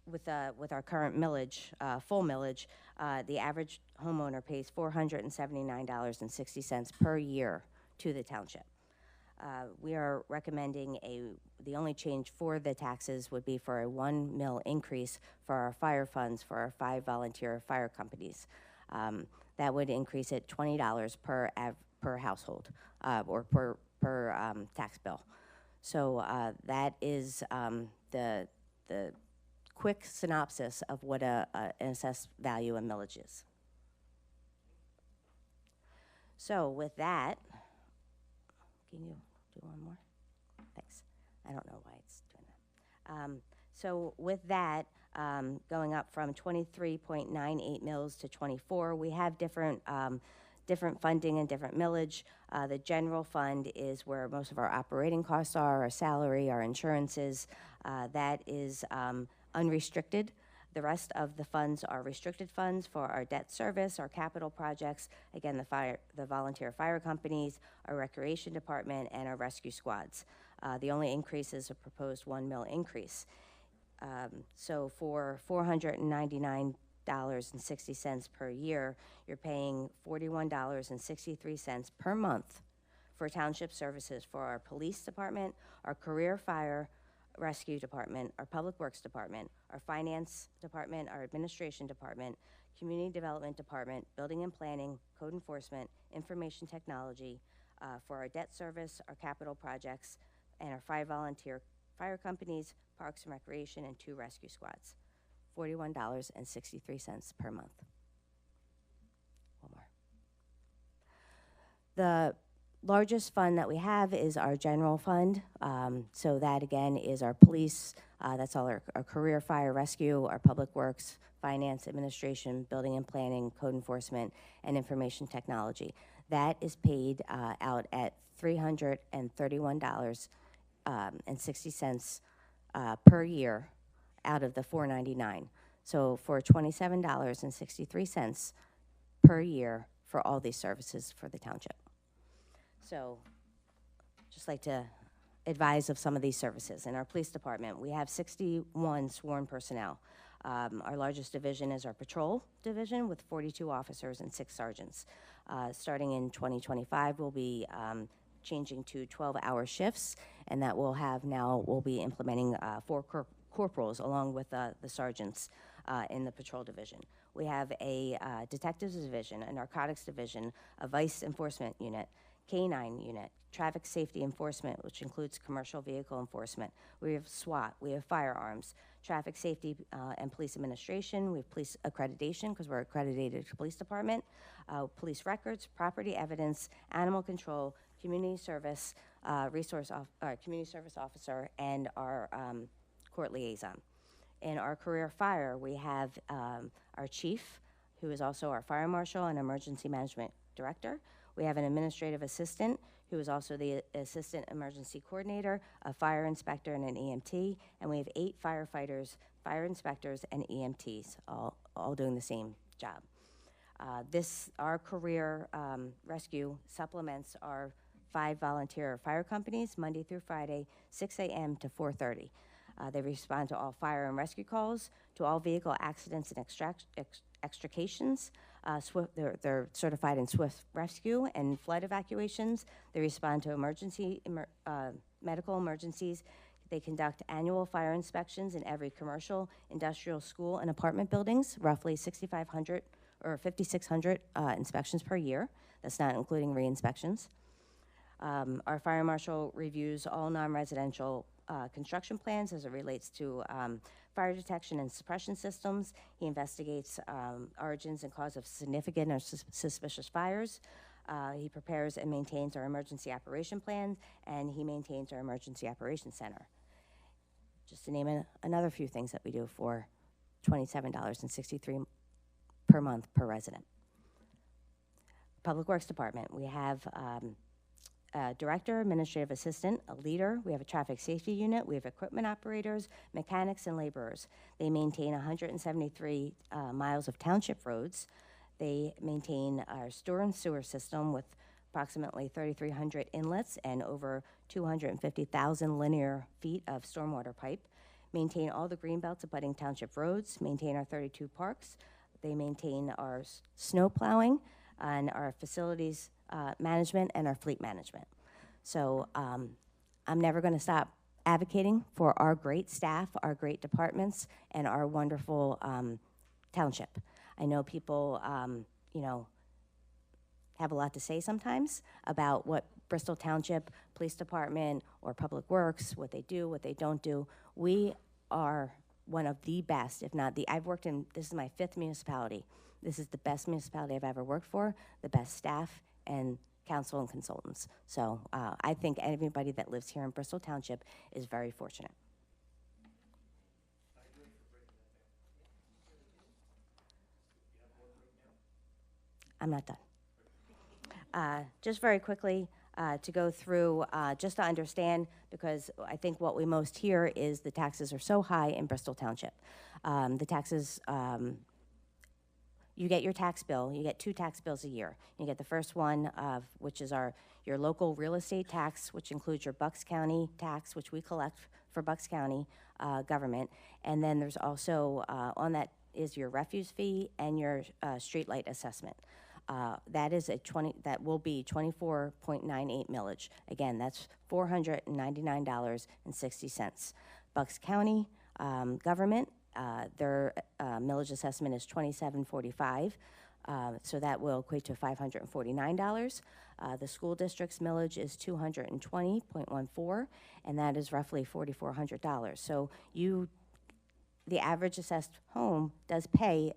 with our current millage, full millage, the average homeowner pays $479.60 per year to the township. We are recommending the only change for the taxes would be for a 1 mil increase for our fire funds for our 5 volunteer fire companies. That would increase it $20 per household or per tax bill. So that is the quick synopsis of what an assessed value and millage is. So with that, can you do one more? Thanks. I don't know why it's doing that. So with that, going up from 23.98 mils to 24, we have different funding and different millage. The general fund is where most of our operating costs are, our salary, our insurances. That is unrestricted. The rest of the funds are restricted funds for our debt service, our capital projects, again, the volunteer fire companies, our recreation department, and our rescue squads. The only increase is a proposed 1 mil increase. So for $499.60 per year, you're paying $41.63 per month for township services for our police department, our career fire rescue department, our public works department, our finance department, our administration department, community development department, building and planning, code enforcement, information technology, for our debt service, our capital projects, and our 5 volunteer fire companies, parks and recreation, and 2 rescue squads. $41.63 per month. One more. The largest fund that we have is our general fund. So that again is our police, that's all our career fire rescue, our public works, finance, administration, building and planning, code enforcement, and information technology. That is paid out at $331.60 per year out of the $499. So for $27.63 per year for all these services for the township. So just like to advise of some of these services. In our police department, we have 61 sworn personnel. Our largest division is our patrol division with 42 officers and 6 sergeants. Starting in 2025, we'll be changing to 12-hour shifts, and that we'll be implementing 4 corporals along with the sergeants in the patrol division. We have a detectives division, a narcotics division, a vice enforcement unit, K-9 unit, traffic safety enforcement, which includes commercial vehicle enforcement. We have SWAT, we have firearms, traffic safety and police administration, we have police accreditation because we're accredited police department, police records, property evidence, animal control, community service, community service officer, and our court liaison. In our career fire, we have our chief, who is also our fire marshal and emergency management director. We have an administrative assistant, who is also the assistant emergency coordinator, a fire inspector, and an EMT. And we have 8 firefighters, fire inspectors, and EMTs, all doing the same job. Our career rescue supplements our 5 volunteer fire companies, Monday through Friday, 6 a.m. to 4:30. They respond to all fire and rescue calls, to all vehicle accidents and extrications. They're certified in swift rescue and flood evacuations. They respond to medical emergencies. They conduct annual fire inspections in every commercial, industrial, school, and apartment buildings, roughly 6,500 or 5,600 inspections per year. That's not including re-inspections. Our fire marshal reviews all non-residential construction plans as it relates to fire detection and suppression systems. He investigates origins and cause of significant or suspicious fires. He prepares and maintains our emergency operation plan, and he maintains our emergency operations center. Just to name another few things that we do for $27.63 per month per resident. Public Works Department, we have a director, administrative assistant, a leader. We have a traffic safety unit. We have equipment operators, mechanics, and laborers. They maintain 173 miles of township roads. They maintain our storm and sewer system with approximately 3,300 inlets and over 250,000 linear feet of stormwater pipe. Maintain all the green belts abutting township roads. Maintain our 32 parks. They maintain our snow plowing and our facilities management and our fleet management. So I'm never going to stop advocating for our great staff, our great departments, and our wonderful township. I know people, have a lot to say sometimes about what Bristol Township Police Department or Public Works, what they do, what they don't do. We are one of the best, if not the, this is my 5th municipality. This is the best municipality I've ever worked for, the best staff and council and consultants. So I think everybody that lives here in Bristol Township is very fortunate. I'm not done. Just very quickly to go through, just to understand, because I think what we most hear is the taxes are so high in Bristol Township. The taxes, you get your tax bill, you get 2 tax bills a year. You get the first one, which is your local real estate tax, which includes your Bucks County tax, which we collect for Bucks County government. And then there's also, on that is your refuse fee and your streetlight assessment. That will be 24.98 millage. Again, that's $499.60. Bucks County government, their millage assessment is $27.45, so that will equate to $549. The school district's millage is $220.14, and that is roughly $4,400. So the average assessed home does pay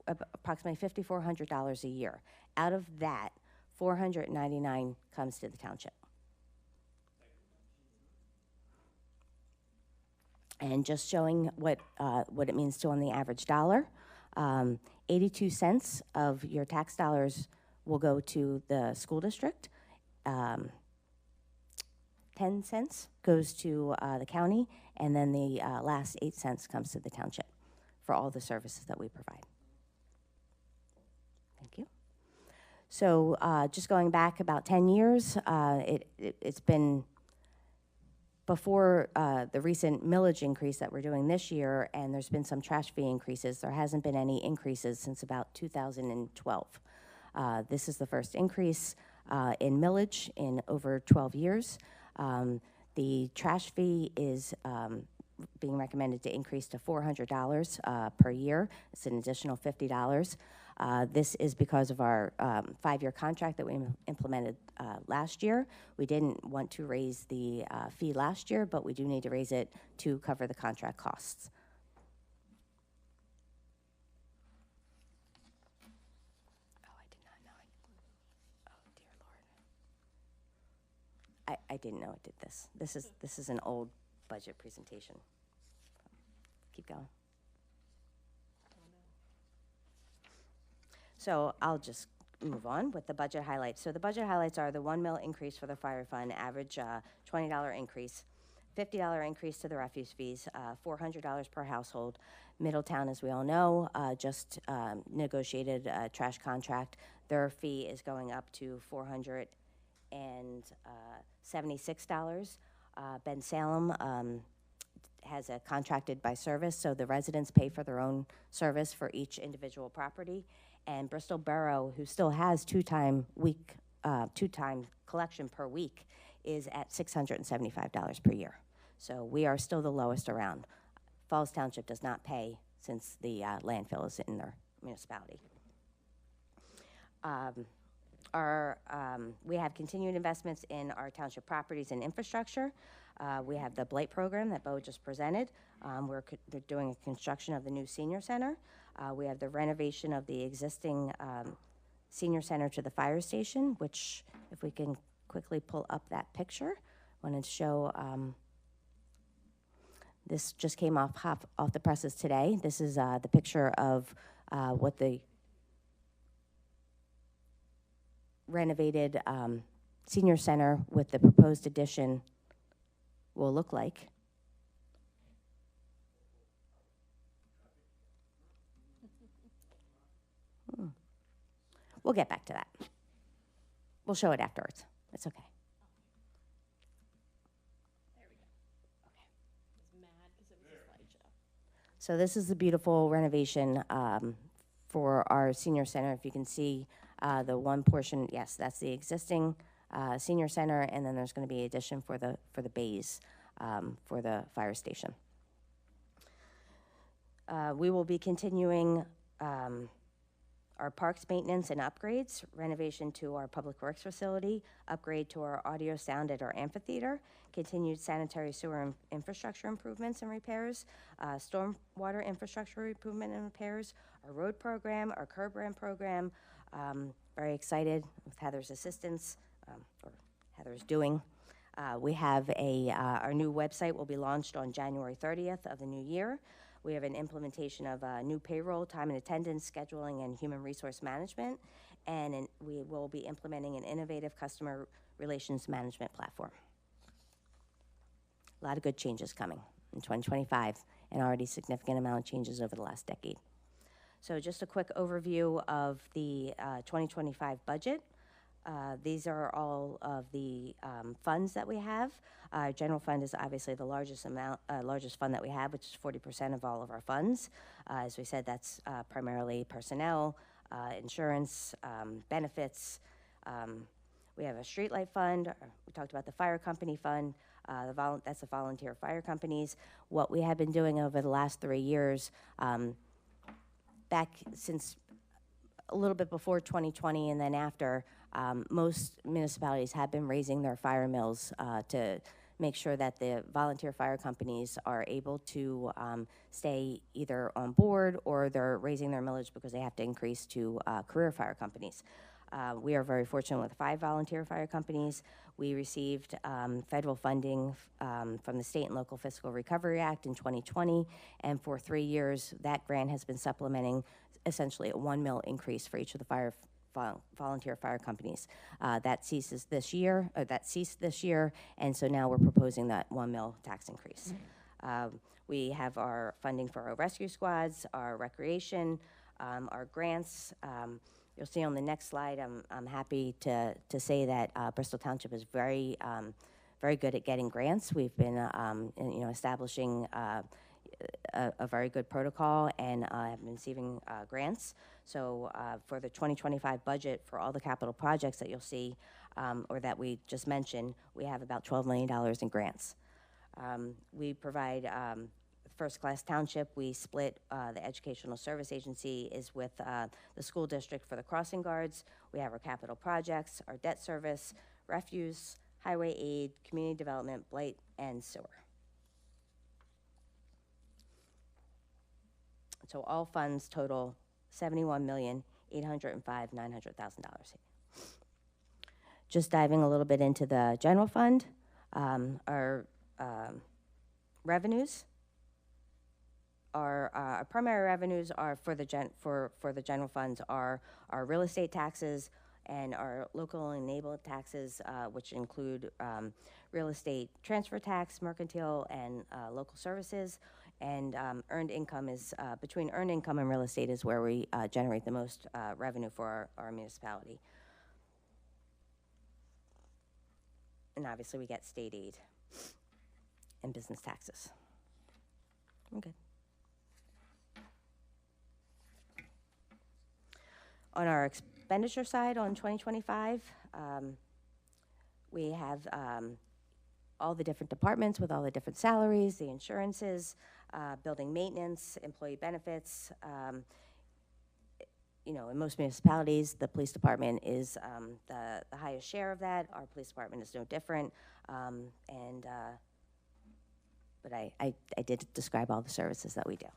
approximately $5,400 a year. Out of that, $499 comes to the township. And just showing what it means to on the average dollar, 82 cents of your tax dollars will go to the school district. 10 cents goes to the county, and then the last 8 cents comes to the township for all the services that we provide. Thank you. So just going back about 10 years, it's been before the recent millage increase that we're doing this year, and there's been some trash fee increases. There hasn't been any increases since about 2012. This is the first increase in millage in over 12 years. The trash fee is being recommended to increase to $400 per year. It's an additional $50. This is because of our 5-year contract that we implemented last year. We didn't want to raise the fee last year, but we do need to raise it to cover the contract costs. I didn't know it did this. This is an old budget presentation. Keep going. So I'll just move on with the budget highlights. So the budget highlights are the $1 million increase for the fire fund, average $20 increase, $50 increase to the refuse fees, $400 per household. Middletown, as we all know, just negotiated a trash contract. Their fee is going up to $476. Ben Salem has a contracted by service, so the residents pay for their own service for each individual property. And Bristol Borough, who still has two-time collection per week, is at $675 per year. So we are still the lowest around. Falls Township does not pay since the landfill is in their municipality. We have continued investments in our township properties and infrastructure. We have the Blight program that Bo just presented. They're doing a construction of the new senior center. We have the renovation of the existing senior center to the fire station, which, if we can quickly pull up that picture, I wanted to show. This just came off the presses today. This is the picture of what the renovated senior center with the proposed addition will look like. We'll get back to that. We'll show it afterwards. It's okay. There we go. Okay. I was mad because it was a slideshow. So this is the beautiful renovation for our senior center. If you can see the one portion, yes, that's the existing senior center, and then there's going to be addition for the bays for the fire station. We will be continuing our parks maintenance and upgrades, renovation to our public works facility, upgrade to our audio sound at our amphitheater, continued sanitary sewer infrastructure improvements and repairs, stormwater infrastructure improvement and repairs, our road program, our curb ramp program. Very excited with Heather's assistance, or Heather's doing. We have our new website will be launched on January 30th of the new year. We have an implementation of new payroll, time and attendance, scheduling, and human resource management. And we will be implementing an innovative customer relations management platform. A lot of good changes coming in 2025, and already significant amount of changes over the last decade. So just a quick overview of the 2025 budget. These are all of the funds that we have. General fund is obviously the largest fund that we have, which is 40% of all of our funds. As we said, that's primarily personnel, insurance, benefits. We have a streetlight fund. We talked about the fire company fund. That's the volunteer fire companies. What we have been doing over the last 3 years, back since a little bit before 2020 and then after, most municipalities have been raising their fire mills to make sure that the volunteer fire companies are able to stay either on board, or they're raising their millage because they have to increase to career fire companies. We are very fortunate with 5 volunteer fire companies. We received federal funding from the State and Local Fiscal Recovery Act in 2020, and for 3 years, that grant has been supplementing essentially a $1 million increase for each of the volunteer fire companies. That ceased this year, and so now we're proposing that $1 million tax increase. We have our funding for our rescue squads, our recreation, our grants. You'll see on the next slide, I'm happy to say that Bristol Township is very good at getting grants. We've been establishing a very good protocol and have been receiving grants. So for the 2025 budget, for all the capital projects that you'll see, or that we just mentioned, we have about $12 million in grants. We provide first-class township. We split the educational service agency is with the school district for the crossing guards. We have our capital projects, our debt service, refuse, highway aid, community development, blight, and sewer. So all funds total $71,805,900,000. Just diving a little bit into the general fund, our revenues. Our primary revenues are for the general funds are our real estate taxes and our local enabled taxes, which include real estate transfer tax, mercantile, and local services. And earned income is between earned income and real estate is where we generate the most revenue for our municipality. And obviously, we get state aid and business taxes. Okay. On our expenditure side, on 2025, we have all the different departments with all the different salaries, the insurances, building maintenance, employee benefits. You know, in most municipalities, the police department is the highest share of that. Our police department is no different. But I did describe all the services that we do.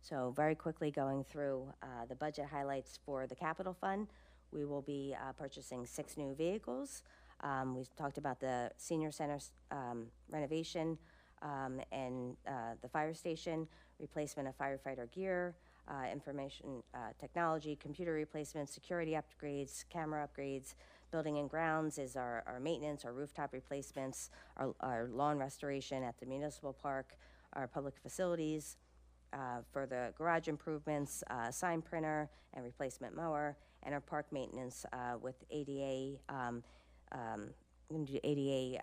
So very quickly going through the budget highlights for the capital fund, we will be purchasing 6 new vehicles. We talked about the senior center renovation and the fire station, replacement of firefighter gear, information technology, computer replacement, security upgrades, camera upgrades. Building and grounds is our maintenance, our rooftop replacements, our lawn restoration at the municipal park, our public facilities, for the garage improvements, sign printer and replacement mower, and our park maintenance with ADA, we're going to do ADA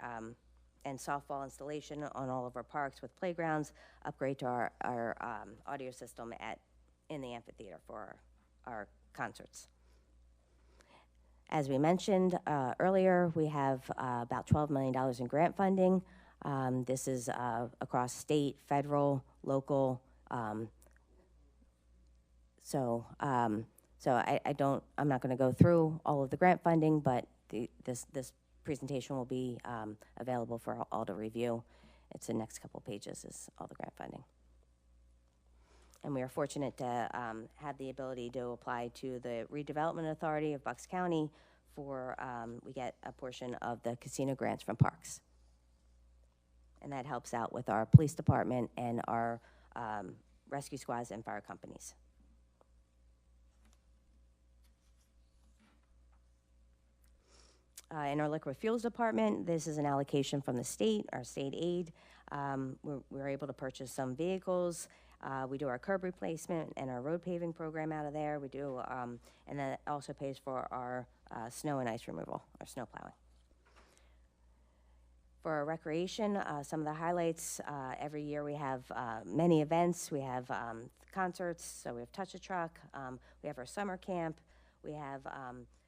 and softball installation on all of our parks with playgrounds, upgrade to our audio system in the amphitheater for our concerts. As we mentioned earlier, we have about $12 million in grant funding. This is across state, federal, local. I'm not going to go through all of the grant funding, but this presentation will be available for all to review. It's the next couple pages is all the grant funding. And we are fortunate to have the ability to apply to the Redevelopment Authority of Bucks County for, we get a portion of the casino grants from parks. And that helps out with our police department and our rescue squads and fire companies. In our liquid fuels department, this is an allocation from the state, our state aid. We're able to purchase some vehicles. We do our curb replacement and our road paving program out of there. We do, and that also pays for our snow and ice removal, our snow plowing. For our recreation, some of the highlights, every year we have many events. We have concerts, so we have Touch a Truck. We have our summer camp. We have,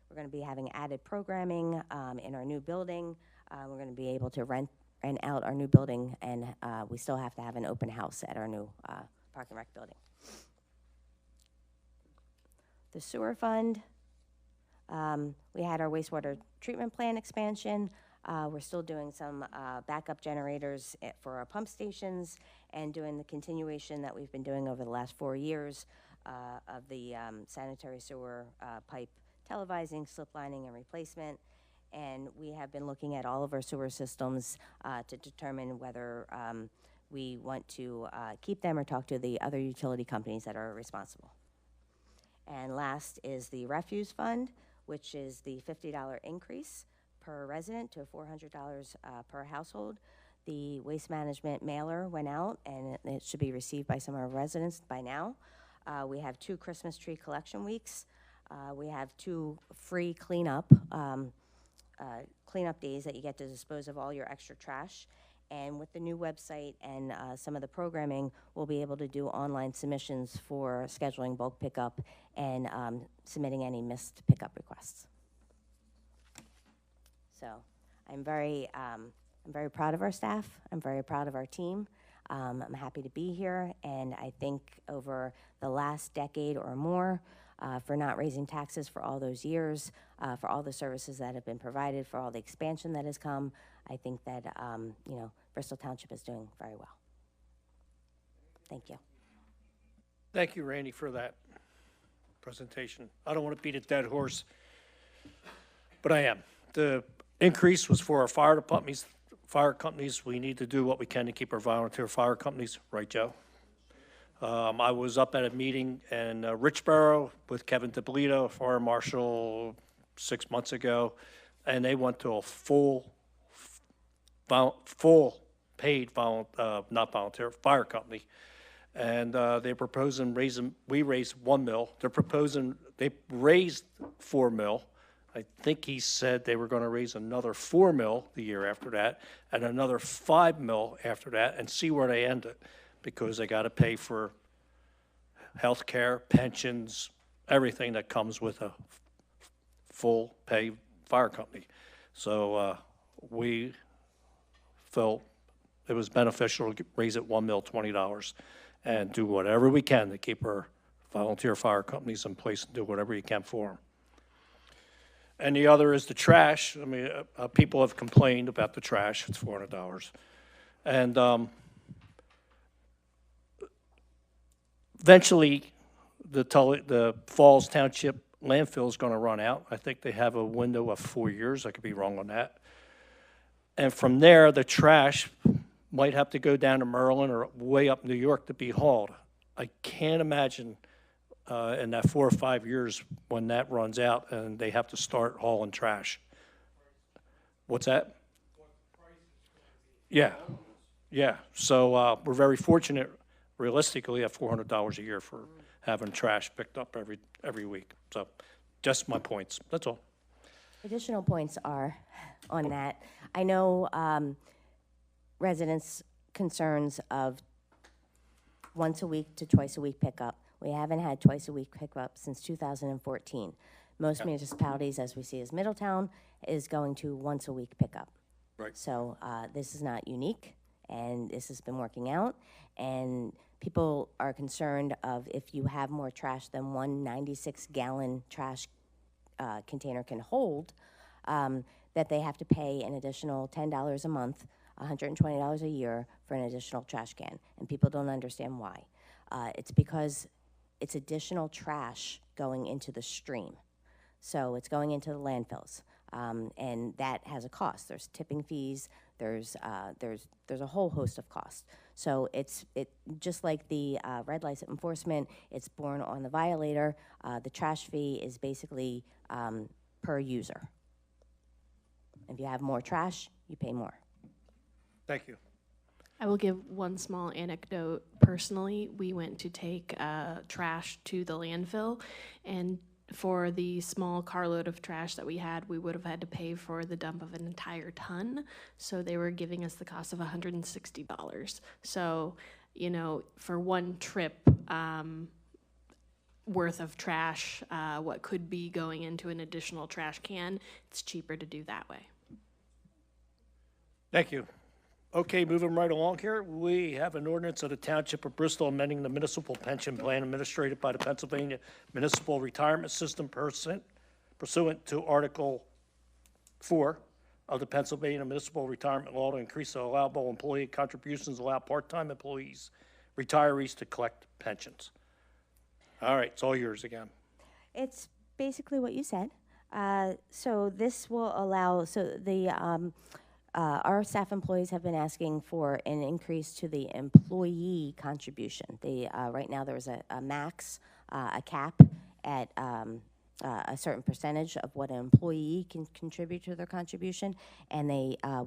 we're going to be having added programming in our new building. We're going to be able to rent out our new building, and we still have to have an open house at our new Park and Rec building. The sewer fund, we had our wastewater treatment plant expansion. We're still doing some backup generators for our pump stations and doing the continuation that we've been doing over the last 4 years of the sanitary sewer pipe televising, slip lining, and replacement. And we have been looking at all of our sewer systems to determine whether we want to keep them or talk to the other utility companies that are responsible. And last is the refuse fund, which is the $50 increase per resident to $400 per household. The waste management mailer went out, and it should be received by some of our residents by now. We have 2 Christmas tree collection weeks. We have 2 free cleanup days that you get to dispose of all your extra trash. And with the new website and some of the programming, we'll be able to do online submissions for scheduling bulk pickup and submitting any missed pickup requests. So I'm very I'm very proud of our staff. I'm very proud of our team. I'm happy to be here, and I think over the last decade or more, for not raising taxes for all those years, for all the services that have been provided, for all the expansion that has come, I think that, you know, Bristol Township is doing very well. Thank you. Thank you, Randy, for that presentation. I don't want to beat a dead horse, but I am. The increase was for our fire departments, fire companies. We need to do what we can to keep our volunteer fire companies, right, Joe? I was up at a meeting in Richboro with Kevin DeBlito, fire marshal, 6 months ago, and they went to a full paid, not volunteer, fire company. And they're proposing we raised 1 mil. They're proposing, they raised 4 mil. I think he said they were going to raise another 4 mil the year after that, and another 5 mil after that, and see where they end it, because they got to pay for health care, pensions, everything that comes with a full pay fire company. So we felt it was beneficial to raise it 1 mil, $20, and do whatever we can to keep our volunteer fire companies in place and do whatever you can for them. And the other is the trash. I mean, people have complained about the trash. It's $400. And eventually, the Falls Township landfill is going to run out. I think they have a window of 4 years. I could be wrong on that. And from there, the trash might have to go down to Maryland or way up New York to be hauled. I can't imagine in that 4 or 5 years when that runs out and they have to start hauling trash. What's that? Yeah, yeah. So we're very fortunate, realistically, at $400 a year for having trash picked up every week. So just my points, that's all. Additional points are on that. I know residents' concerns of once a week to twice a week pickup. We haven't had twice a week pickup since 2014. Most municipalities, as we see as Middletown, is going to once a week pickup. Right. So this is not unique, and this has been working out. And people are concerned of if you have more trash than one 96-gallon trash container can hold, that they have to pay an additional $10 a month, $120 a year for an additional trash can. And people don't understand why. It's because it's additional trash going into the stream. So it's going into the landfills. And that has a cost. There's tipping fees, there's a whole host of costs. So it just like the red light enforcement, it's borne on the violator. The trash fee is basically per user. If you have more trash, you pay more. Thank you. I will give one small anecdote. Personally, we went to take trash to the landfill, and for the small carload of trash that we had, we would have had to pay for the dump of an entire ton. So they were giving us the cost of $160. So, you know, for one trip worth of trash, what could be going into an additional trash can, it's cheaper to do that way. Thank you. Okay, moving right along here, we have an ordinance of the Township of Bristol amending the municipal pension plan administered by the Pennsylvania Municipal Retirement System pursuant to Article 4 of the Pennsylvania Municipal Retirement Law to increase the allowable employee contributions, allow part-time employees, retirees to collect pensions. All right, it's all yours again. It's basically what you said. So this will allow, so the our staff employees have been asking for an increase to the employee contribution. Right now there's a max, a cap at a certain percentage of what an employee can contribute to their contribution, and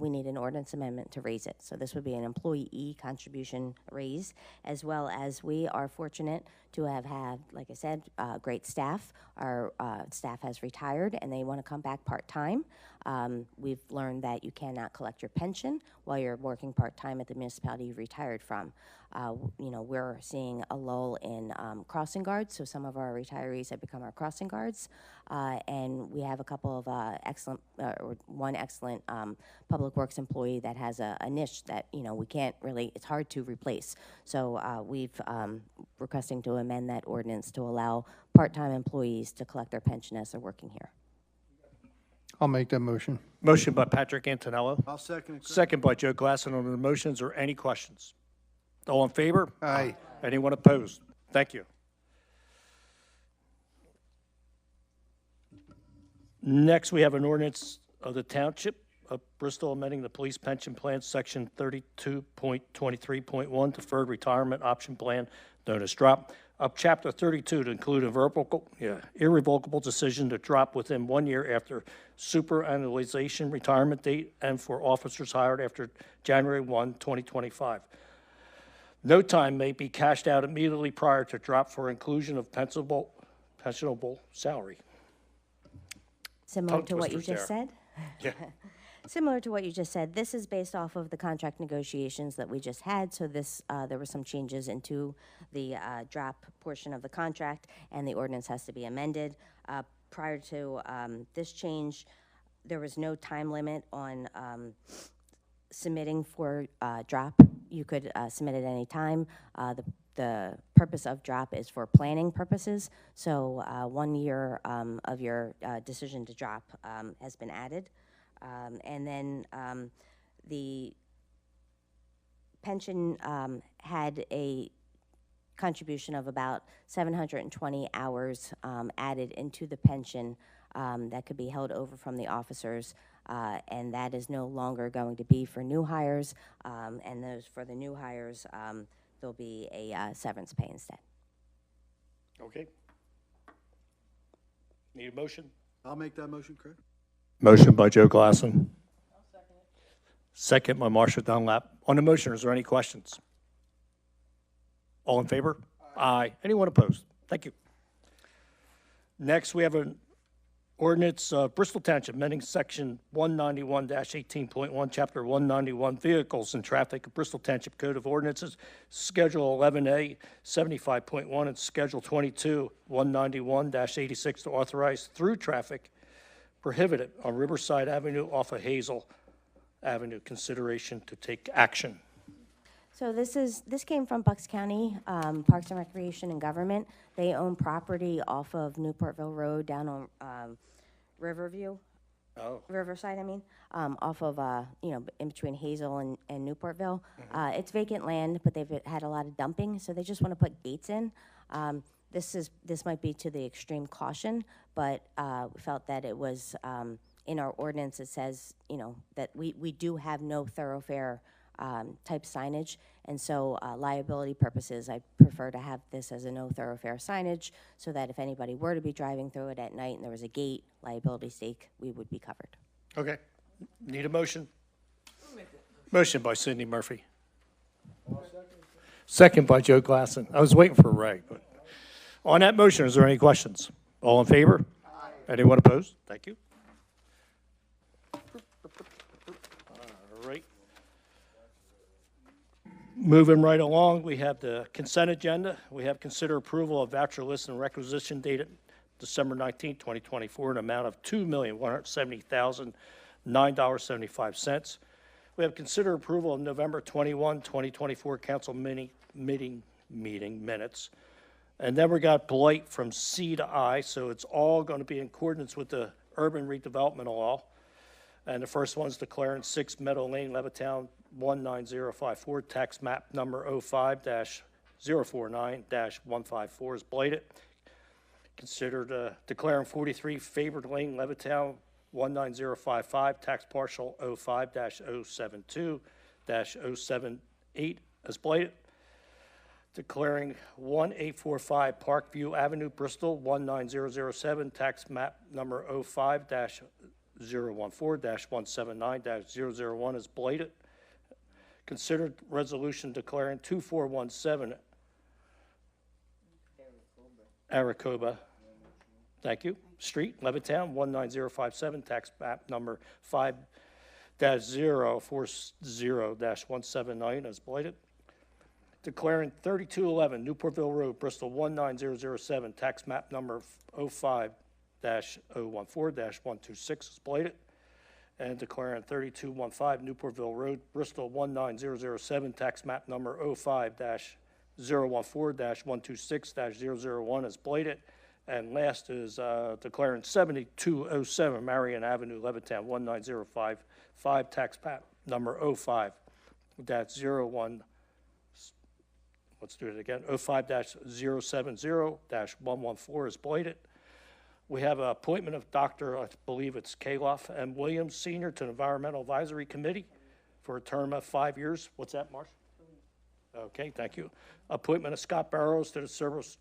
we need an ordinance amendment to raise it. So this would be an employee contribution raise, as well as we are fortunate to have had, like I said, great staff. Our staff has retired and they want to come back part-time. We've learned that you cannot collect your pension while you're working part-time at the municipality you retired from. You know, we're seeing a lull in crossing guards, so some of our retirees have become our crossing guards, and we have a couple of excellent or one excellent Public Works employee that has a niche that, we can't really, it's hard to replace. So we've requesting to amend that ordinance to allow part-time employees to collect their pension as they're working here. I'll make that motion. Motion by Patrick Antonello. I'll second it. Craig. Second by Joe Glasson on the motions, or any questions? All in favor? Aye. Anyone opposed? Thank you. Next, we have an ordinance of the Township of Bristol amending the police pension plan, section 32.23.1, deferred retirement option plan, known as DROP, of chapter 32 to include a irrevocable decision to drop within 1 year after superannualization retirement date and for officers hired after January 1, 2025. No time may be cashed out immediately prior to drop for inclusion of pensionable salary. Similar Tongue to what you twisters just there. said? Yeah. Similar to what you just said, this is based off of the contract negotiations that we just had. So this, there were some changes into the drop portion of the contract, and the ordinance has to be amended. Prior to this change, there was no time limit on submitting for drop. You could submit at any time. The purpose of drop is for planning purposes. So 1 year of your decision to drop has been added. And then the pension had a contribution of about 720 hours added into the pension that could be held over from the officers, and that is no longer going to be for new hires, and those for the new hires, there'll be a severance pay instead. Okay. Need a motion? I'll make that motion, Craig. Motion by Joe Glasson. Second by Marcia Dunlap. On the motion, is there any questions? All in favor? Aye. Anyone opposed? Thank you. Next, we have an ordinance, Bristol Township, amending section 191-18.1, chapter 191, vehicles and traffic of Bristol Township Code of Ordinances, Schedule 11A, 75.1, and Schedule 22, 191-86, to authorize through traffic prohibited on Riverside Avenue off of Hazel Avenue. Consideration to take action. So this came from Bucks County Parks and Recreation and Government. They own property off of Newportville Road down on Riverside, I mean, off of, in between Hazel and Newportville. It's vacant land, but they've had a lot of dumping, so they just want to put gates in. This might be to the extreme caution, but we felt that it was, in our ordinance, it says, that we do have no thoroughfare type signage, and so liability purposes, I prefer to have this as a no thoroughfare signage, so that if anybody were to be driving through it at night and there was a gate, liability stake, we would be covered. Okay. Need a motion? Motion by Cindy Murphy. Second by Joe Glasson. I was waiting for Ray, but on that motion, is there any questions? All in favor? Aye. Anyone opposed? Thank you. All right. Moving right along, we have the consent agenda. We have consider approval of voucher list and requisition dated December 19, 2024, an amount of $2,170,009.75. We have consider approval of November 21, 2024 council meeting minutes. And then we got blight from C to I, so it's all going to be in accordance with the urban redevelopment law. And the first one's declaring 6 Meadow Lane, Levittown, 19054, tax map number 05-049-154 is blighted. Considered declaring 43 Favored Lane, Levittown, 19055, tax parcel 05-072-078 as blighted. Declaring 1845 Parkview Avenue, Bristol, 19007, tax map number 05-014-179-001 as blighted. Considered resolution declaring 2417 Aracoba, thank you, Street, Levittown, 19057, tax map number 5-040-179 as blighted. Declaring 3211 Newportville Road, Bristol, 19007, tax map number 05-014-126 is blighted. and declaring 3215 Newportville Road, Bristol 19007, tax map number 05-014-126-001 as blighted. And last is declaring 7207 Marion Avenue, Levittown 19055, tax map number 05-01. Let's do it again, 05-070-114 is blighted. We have an appointment of Dr., I believe it's Kaloff M. Williams, Senior, to the Environmental Advisory Committee for a term of 5 years. What's that, Marsh? Okay, thank you. Appointment of Scott Barrows to the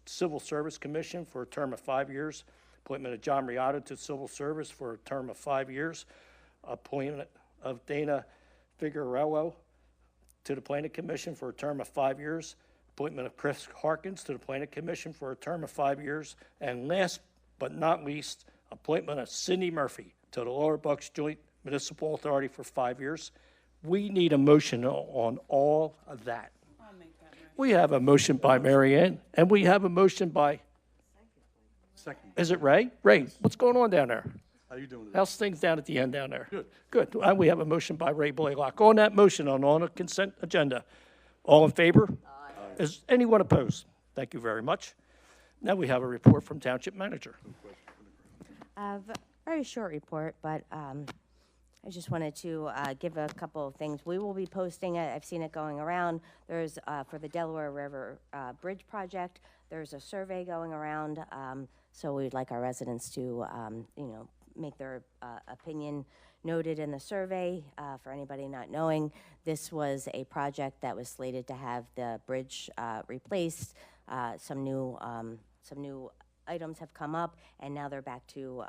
Civil Service Commission for a term of 5 years. Appointment of John Riata to Civil Service for a term of 5 years. Appointment of Dana Figueroa to the Planning Commission for a term of 5 years. Appointment of Chris Harkins to the Planning Commission for a term of 5 years. And last but not least, appointment of Cindy Murphy to the Lower Bucks Joint Municipal Authority for 5 years. We need a motion on all of that. We have a motion by Mary Ann, and we have a motion by, Second. is it Ray? Ray, what's going on down there? How you doing today? How's things down at the end down there? Good. Good. And we have a motion by Ray Blaylock. On that motion, on the consent agenda, all in favor? Aye. Is anyone opposed? Thank you very much. Now we have a report from Township Manager. Very short report, but I just wanted to give a couple of things. We will be posting it. I've seen it going around. There's, for the Delaware River Bridge project, there's a survey going around. So we'd like our residents to, make their opinion noted in the survey. For anybody not knowing, this was a project that was slated to have the bridge replaced. Some new items have come up, and now they're back to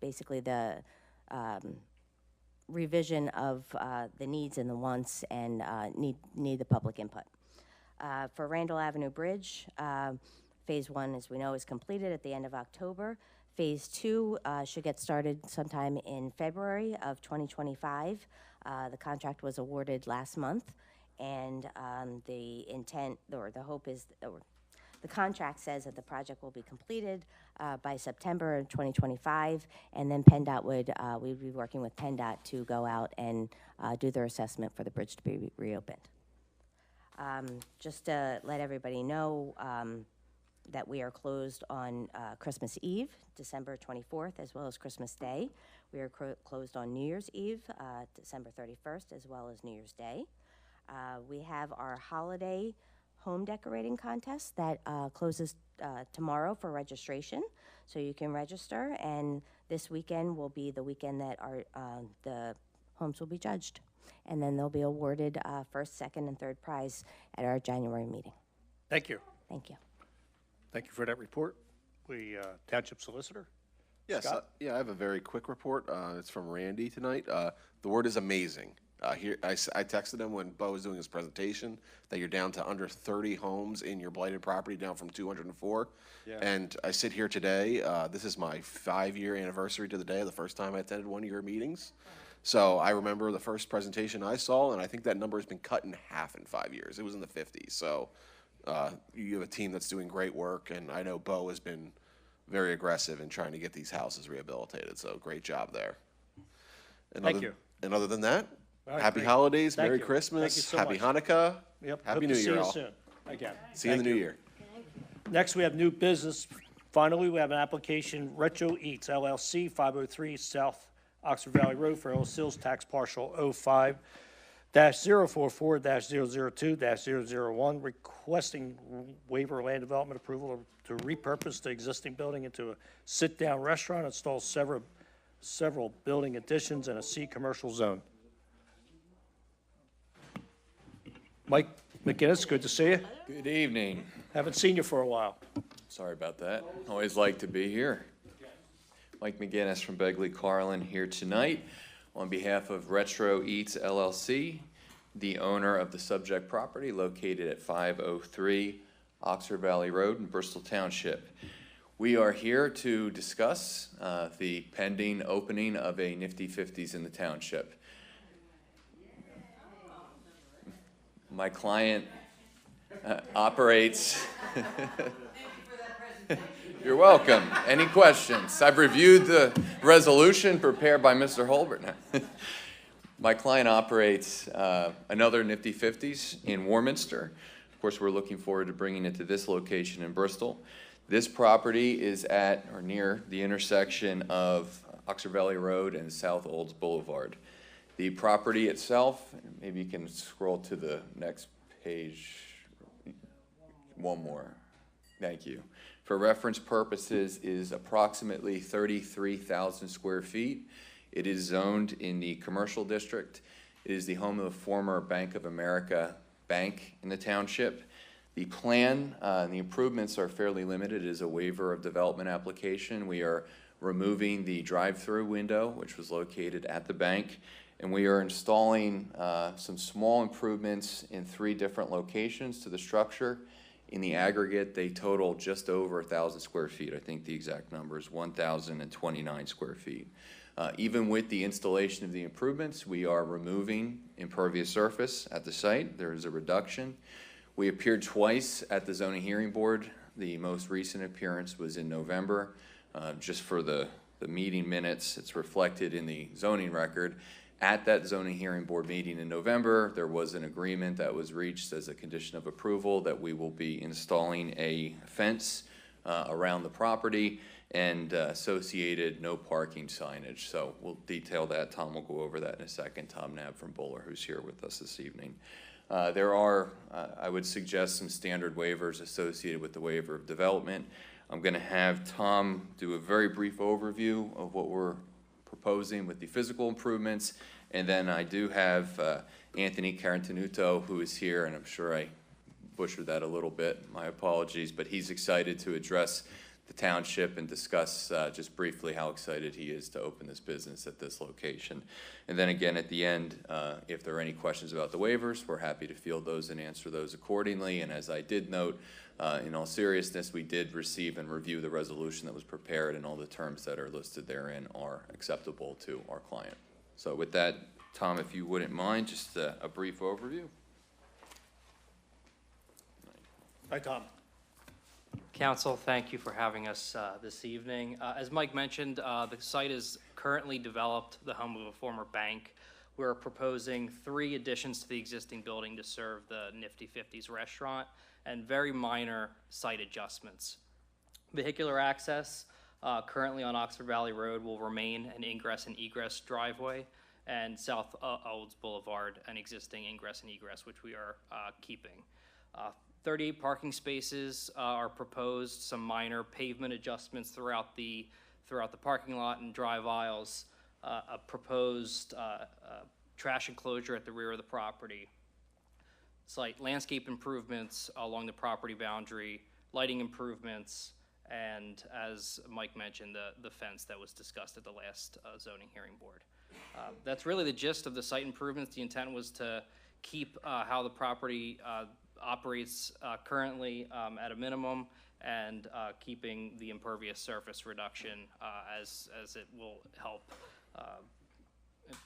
basically the revision of the needs and the wants, and need the public input. For Randall Avenue Bridge, Phase 1, as we know, is completed at the end of October. Phase 2 should get started sometime in February of 2025. The contract was awarded last month, and the intent, or the hope is, or the contract says that the project will be completed by September 2025, and then PennDOT we'd be working with PennDOT to go out and do their assessment for the bridge to be reopened. Just to let everybody know that we are closed on Christmas Eve, December 24th, as well as Christmas Day. We are closed on New Year's Eve, December 31st, as well as New Year's Day. We have our holiday home decorating contest that closes tomorrow for registration, so you can register, and this weekend will be the weekend that the homes will be judged, and then they'll be awarded first, second, and third prize at our January meeting. Thank you. Thank you. Thank you for that report. Township Solicitor? Yes, Scott? yeah, I have a very quick report. It's from Randy tonight. The word is amazing. Here, I texted him when Bo was doing his presentation that you're down to under 30 homes in your blighted property, down from 204. Yeah. And I sit here today. This is my 5-year anniversary to the day of the first time I attended one of your meetings. So I remember the first presentation I saw, and I think that number has been cut in half in 5 years. It was in the 50s. So you have a team that's doing great work, and I know Bo has been very aggressive in trying to get these houses rehabilitated. So great job there. Thank you. And other than that, All right, happy great. holidays, Thank Merry you. Christmas, Thank you so Happy much. Hanukkah, Yep. Happy Hope New to see Year you all. soon. Again. See you in the Thank new year. Next, we have new business. Finally, we have an application, Retro Eats LLC, 503 South Oxford Valley Road for Ellis Hills, tax partial 05-044-002-001, requesting waiver land development approval to repurpose the existing building into a sit-down restaurant, install several building additions in a C commercial zone. Mike McGinnis, good to see you. Good evening. Haven't seen you for a while. Sorry about that. Always like to be here. Mike McGinnis from Begley Carlin here tonight on behalf of Retro Eats LLC, the owner of the subject property located at 503 Oxford Valley Road in Bristol Township. We are here to discuss the pending opening of a Nifty 50s in the township. My client operates. You're welcome. Any questions? I've reviewed the resolution prepared by Mr. Holbert. My client operates another Nifty 50s in Warminster. Of course, we're looking forward to bringing it to this location in Bristol. This property is at or near the intersection of Oxford Valley Road and South Olds Boulevard. The property itself, maybe you can scroll to the next page. One more. Thank you. For reference purposes, is approximately 33,000 square feet. It is zoned in the commercial district. It is the home of the former Bank of America bank in the township. The plan and the improvements are fairly limited. It is a waiver of development application. We are removing the drive-through window, which was located at the bank, and we are installing some small improvements in 3 different locations to the structure. In the aggregate, they total just over 1,000 square feet. I think the exact number is 1,029 square feet. Even with the installation of the improvements, we are removing impervious surface at the site. There is a reduction. We appeared twice at the zoning hearing board. The most recent appearance was in November. Just for the meeting minutes, it's reflected in the zoning record. At that zoning hearing board meeting in November, there was an agreement that was reached as a condition of approval that we will be installing a fence around the property and associated no parking signage. So we'll detail that. Tom will go over that in a second. Tom Nab from Bowler, who's here with us this evening. There are, I would suggest, some standard waivers associated with the waiver of development. I'm going to have Tom do a very brief overview of what we're proposing with the physical improvements, and then I do have Anthony Carantenuto, who is here, and I'm sure I butchered that a little bit, my apologies, but he's excited to address the township and discuss just briefly how excited he is to open this business at this location. And then again at the end, if there are any questions about the waivers, we're happy to field those and answer those accordingly. And as I did note, in all seriousness, we did receive and review the resolution that was prepared, and all the terms that are listed therein are acceptable to our client. So with that, Tom, if you wouldn't mind, just a brief overview. Hi, Tom. Council, thank you for having us this evening. As Mike mentioned, the site is currently developed, the home of a former bank. We're proposing 3 additions to the existing building to serve the Nifty 50s restaurant and very minor site adjustments. Vehicular access currently on Oxford Valley Road will remain an ingress and egress driveway, and South Olds Boulevard an existing ingress and egress, which we are keeping. 38 parking spaces are proposed, some minor pavement adjustments throughout the parking lot and drive aisles, a proposed trash enclosure at the rear of the property, slight landscape improvements along the property boundary, lighting improvements, and as Mike mentioned, the fence that was discussed at the last zoning hearing board. That's really the gist of the site improvements. The intent was to keep how the property operates currently at a minimum, and keeping the impervious surface reduction as it will help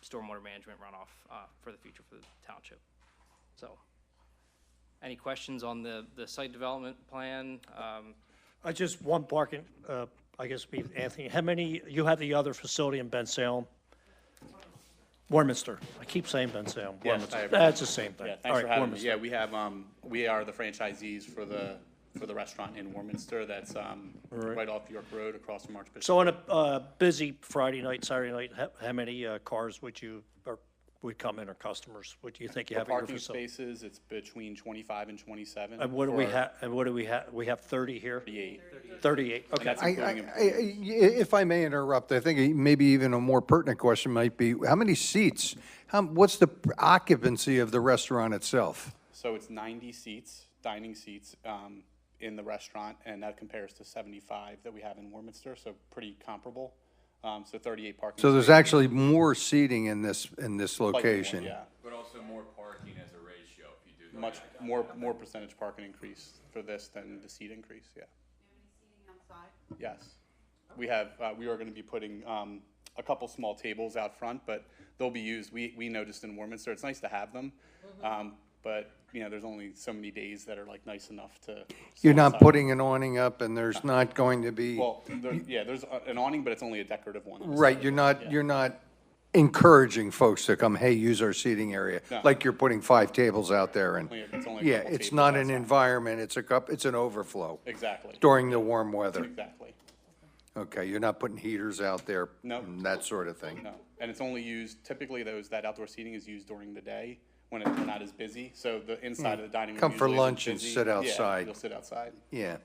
stormwater management runoff for the future for the township. So, any questions on the site development plan? I just one parking, I guess, Anthony, how many, you have the other facility in Ben Salem? Warminster. I keep saying Ben Salem. Yes, Warminster. That's the same thing. Yeah, All thanks right, for having Warminster. me. Yeah, we have, we are the franchisees for the restaurant in Warminster. That's right off York Road across from Archbishop. So on a busy Friday night, Saturday night, how many cars would come in, or customers? What do you think you have at your parking facility? spaces, it's between 25 and 27. And what do we have? And what do we have? We have 30 here. 38. 38. And Okay. that's including If I may interrupt, I think maybe even a more pertinent question might be, how many seats? What's the occupancy of the restaurant itself? So it's 90 seats, dining seats, in the restaurant, and that compares to 75 that we have in Warminster, so pretty comparable. So 38 parking. So there's spaces. actually more seating in this Slightly location. more, yeah. But also more parking as a ratio if you do. Much more percentage parking increase for this than the seat increase, yeah. Yes. We have, we are gonna be putting, a couple small tables out front, but they'll be used, we noticed in Warminster, it's nice to have them. but, you know, there's only so many days that are like nice enough to. You're sit not outside. putting an awning up, and there's not going to be, Well, there's an awning, but it's only a decorative one. right, you're not encouraging folks to come, hey, use our seating area, No. like you're putting 5 tables out there, and, It's only a yeah, couple it's tables not an outside. environment, it's an overflow. Exactly. During the warm weather. Exactly. Okay, you're not putting heaters out there? No. and that sort of thing? No, and it's only used, typically that outdoor seating is used during the day when we're not as busy, so the inside of the dining room Come for usually isn't lunch and busy. sit Yeah, outside. you'll sit outside. Yeah.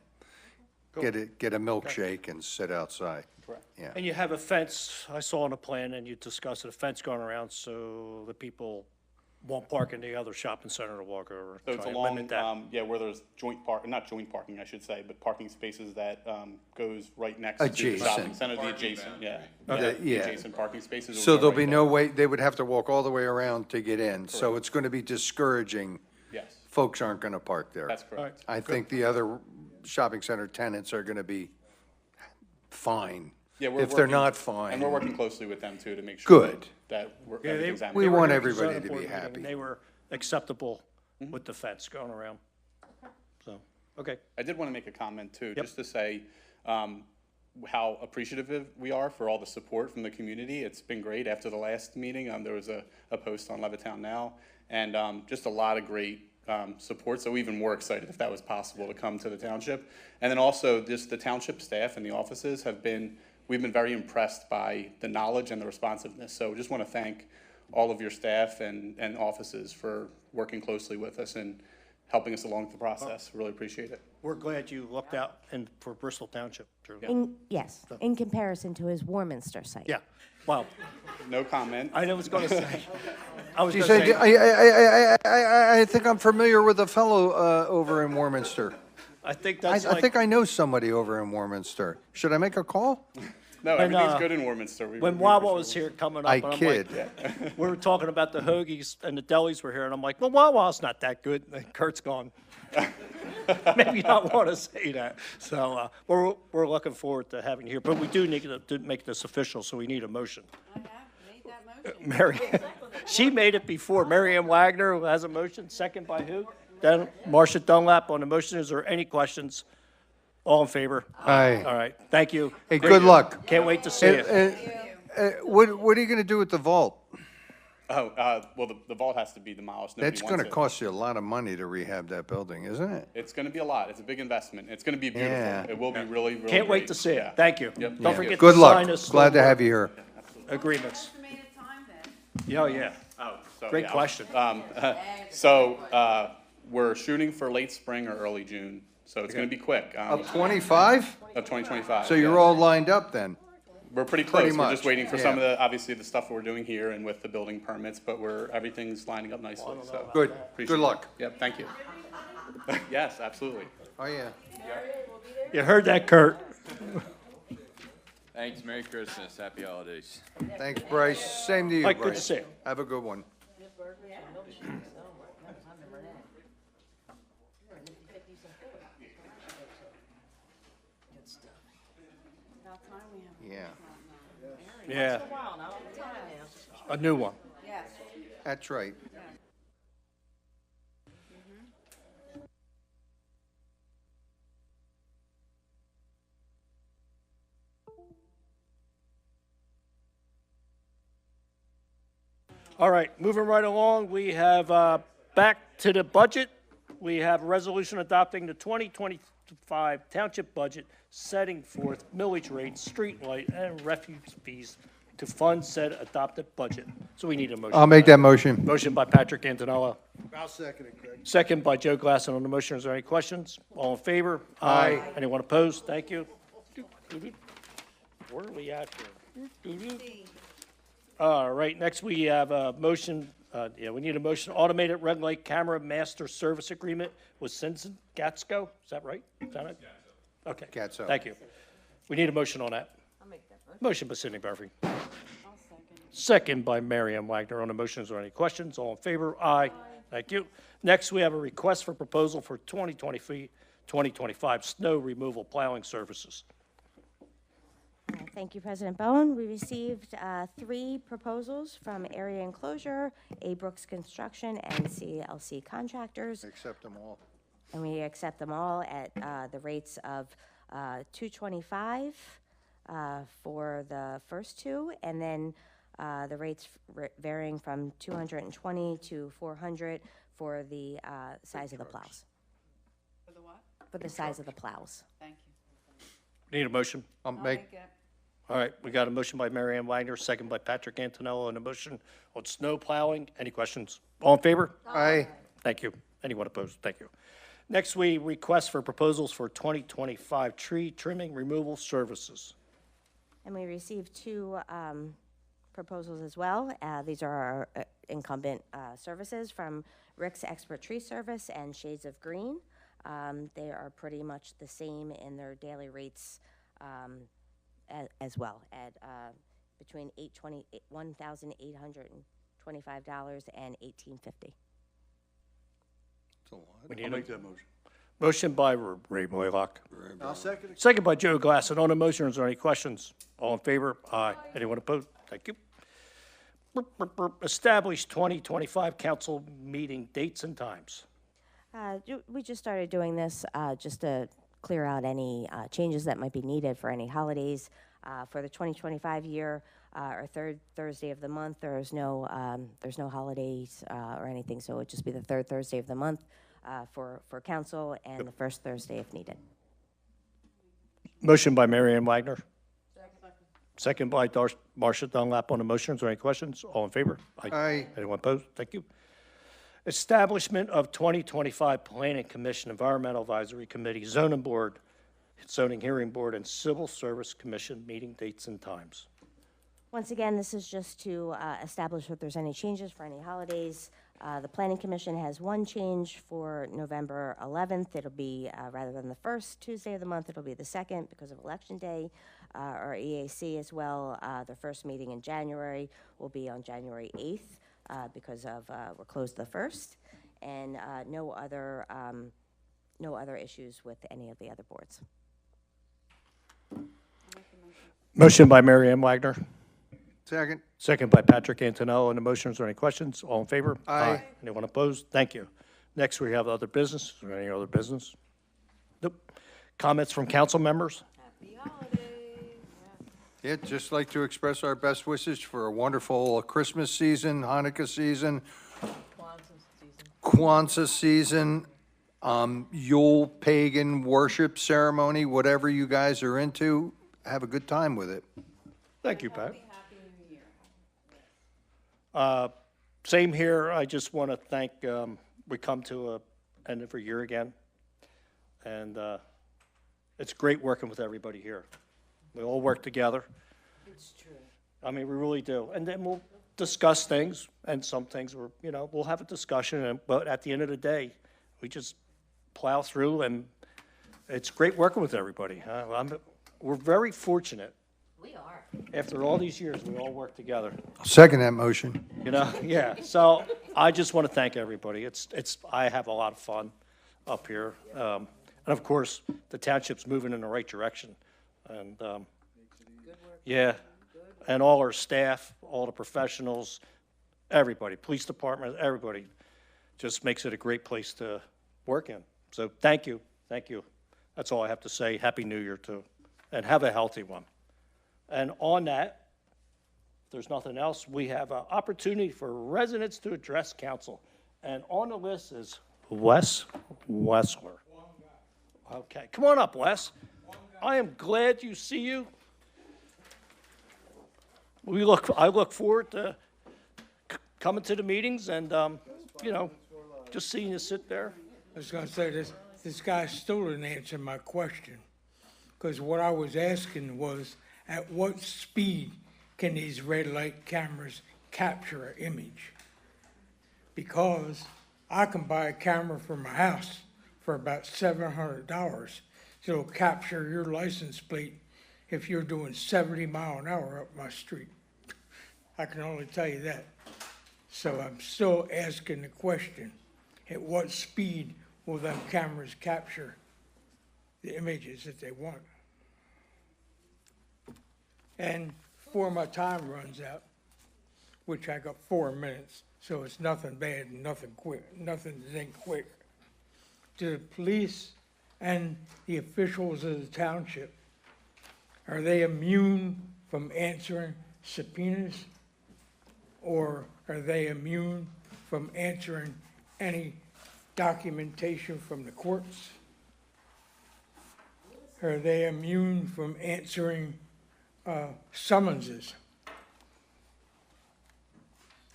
Get a milkshake and sit outside. Correct. Yeah. And you have a fence, I saw on the plan, and you discussed it, a fence going around so the people won't park in the other shopping center to walk over. So it's Try and along, limit that. where there's not joint parking, I should say, but parking spaces that, goes right next to the shopping Adjacent. center, the adjacent, yeah. Okay, The yeah. adjacent parking spaces. will So go there'll right be there. no way, they would have to walk all the way around to get in, so it's gonna be discouraging. Yes. Folks aren't gonna park there. That's correct. I think the other shopping center tenants are gonna be fine. Yeah, we're If they're working- not fine. And we're working closely with them too to make sure. Good. That Yeah, everything's they out We were there. want here at the everybody zoning to board be meeting, happy. and they were acceptable Mm-hmm. with the fence going around. So, okay. I did want to make a comment too, Yep. just to say how appreciative we are for all the support from the community. It's been great. After the last meeting, there was a post on Levittown Now, and just a lot of great support. So even more excited if that was possible to come to the township. And then also just the township staff and the offices we've been very impressed by the knowledge and the responsiveness. So just want to thank all of your staff and offices for working closely with us and helping us along the process. Really appreciate it. We're glad you looked out and for Bristol Township, Drew. Yes, in comparison to his Warminster site. Yeah, well, No comment. I was gonna say, I was She gonna said, say, I think I'm familiar with a fellow over in Warminster. I think I that's like. think I know somebody over in Warminster. Should I make a call? No, When, everything's good in Warminster. When Wawa was here coming up, I and I'm kid. like, we were talking about the hoagies and the delis were here, and I'm like, well, Wawa's not that good. And Kurt's gone. Maybe not want to say that. So we're looking forward to having you here, but we do need to make this official, so we need a motion. I have made that motion. Mary, she made it before. Mary Ann Wagner has a motion, second by who? Then Marcia Dunlap on the motion. Is there any questions? All in favor? Aye. All right, thank you. Hey, Great. good luck. Can't wait to see it. What are you going to do with the vault? Oh, well, the vault has to be demolished. Nobody That's wants going to it. cost you a lot of money to rehab that building, isn't it? It's going to be a lot. It's a big investment. It's going to be beautiful. Yeah. It will be really, really Can't wait great. to see Yeah. it. Thank you. Yep. Don't Yeah. forget Good to luck. sign us. Glad to have you here. Agreements. Estimated time then. Yeah, yeah. Oh, so, Great yeah. question. We're shooting for late spring or early June, so it's going to be quick. Of 25? Of 2025. So you're yes. all lined up then? We're pretty close. pretty We're just much, waiting for some of yeah. the, obviously, the stuff we're doing here and with the building permits, but everything's lining up nicely, so. Good. Appreciate Good it. luck. Yep, thank you. Yes, absolutely. Oh, yeah. You heard that, Kurt. Thanks, Merry Christmas, Happy Holidays. Thanks, Bryce. Same to you, Mike, good to Bryce. see you. Have a good one. About time we have. Yeah, Yeah, a new one. Yes. that's right. All right, moving right along, we have back to the budget. We have a resolution adopting the 2025 township budget, setting forth millage rates, street light, and refuge fees to fund said adopted budget. So we need a motion. I'll make that motion. Motion by Patrick Antonella, I'll second it, Craig. second by Joe Glass. On the motion, is there any questions? All in favor? Aye. Anyone opposed? Thank you. Where are we at here? All right, next we have a motion, we need a motion, automated red light camera master service agreement with Simpson Gatsco, is that right? Is that it? Okay. Gatso. Thank you. We need a motion on that. I'll make that motion. Motion by Sidney Murphy. I'll second. Second by Mary Ann Wagner. On the motion, is there any questions? All in favor? Aye. Thank you. Next, we have a request for proposal for 2025 snow removal plowing services. Thank you, President Bowen. We received 3 proposals from Area Enclosure, A. Brooks Construction, and CLC Contractors, Accept them all. and we accept them all at the rates of $225 for the first 2, and then the rates varying from $220 to $400 for the size of the plows. For the what? For the size of the plows. Thank you. Need a motion? I'll make it. All right, we got a motion by Mary Ann Wagner, second by Patrick Antonello, and a motion on snow plowing. Any questions? All in favor? Aye. Thank you. Anyone opposed? Thank you. Next, we request for proposals for 2025 tree trimming removal services. And we received 2 proposals as well. These are our incumbent services from Rick's Expert Tree Service and Shades of Green. They are pretty much the same in their daily rates as well, at between $1,825 and $1,850. That's a lot. We need I'll a- make that motion. Motion by Ray Moylock. I'll second it. Second by Joe Glass. And on the motion, is there any questions? All in favor? Aye. Anyone opposed? Thank you. Establish 2025 council meeting dates and times. We just started doing this just to clear out any changes that might be needed for any holidays. For the 2025 year, our third Thursday of the month, there's no holidays or anything, so it'd just be the third Thursday of the month for council, and the first Thursday if needed. Motion by Mary Ann Wagner. Second by Marcia Dunlap on the motion. Is there any questions? All in favor? Aye. Anyone opposed? Thank you. Establishment of 2025 Planning Commission, Environmental Advisory Committee, Zoning Board, Zoning Hearing Board, and Civil Service Commission meeting dates and times. Once again, this is just to establish if there's any changes for any holidays. The Planning Commission has one change for November 11th. It'll be, rather than the first Tuesday of the month, it'll be the second because of Election Day. Our EAC as well, their first meeting in January will be on January 8th because of, we're closed the 1st. And no other issues with any of the other boards. Motion by Mary Ann Wagner. Second. Second by Patrick Antonello. On the motion, is there any questions? All in favor? Aye. Anyone opposed? Thank you. Next, we have other business. Is there any other business? Nope. Comments from council members? Happy holidays. Yeah, just like to express our best wishes for a wonderful Christmas season, Hanukkah season, Kwanzaa season, Yule pagan worship ceremony, whatever you guys are into, have a good time with it. Thank you, Pat. Happy New Year. Same here. I just want to thank, we come to a end of a year again. And it's great working with everybody here. We all work together. It's true. I mean, we really do. And then we'll discuss things, and some things we'll have a discussion, but at the end of the day, we just plow through, and it's great working with everybody. We're very fortunate. We are. After all these years, we all work together. Second that motion. Yeah. So I just want to thank everybody. I have a lot of fun up here. And of course, the township's moving in the right direction. And, yeah, and all our staff, all the professionals, everybody, police department, everybody just makes it a great place to work in. So thank you. Thank you. That's all I have to say. Happy New Year too. And have a healthy one. And on that, if there's nothing else, we have an opportunity for residents to address council. And on the list is Wes Wessler. Okay, come on up, Wes. I am glad you see you. I look forward to coming to the meetings and, just seeing you sit there. I was gonna say, this guy still didn't answer my question. Because what I was asking was, at what speed can these red light cameras capture an image? Because I can buy a camera for my house for about $700. It'll capture your license plate if you're doing 70 miles an hour up my street. I can only tell you that. So I'm still asking the question, at what speed will them cameras capture the images that they want? And before my time runs out, which I got 4 minutes, so it's nothing bad and nothing quick, nothing that ain't quick. Do the police and the officials of the township, are they immune from answering subpoenas? Or are they immune from answering any documentation from the courts? Are they immune from answering summonses?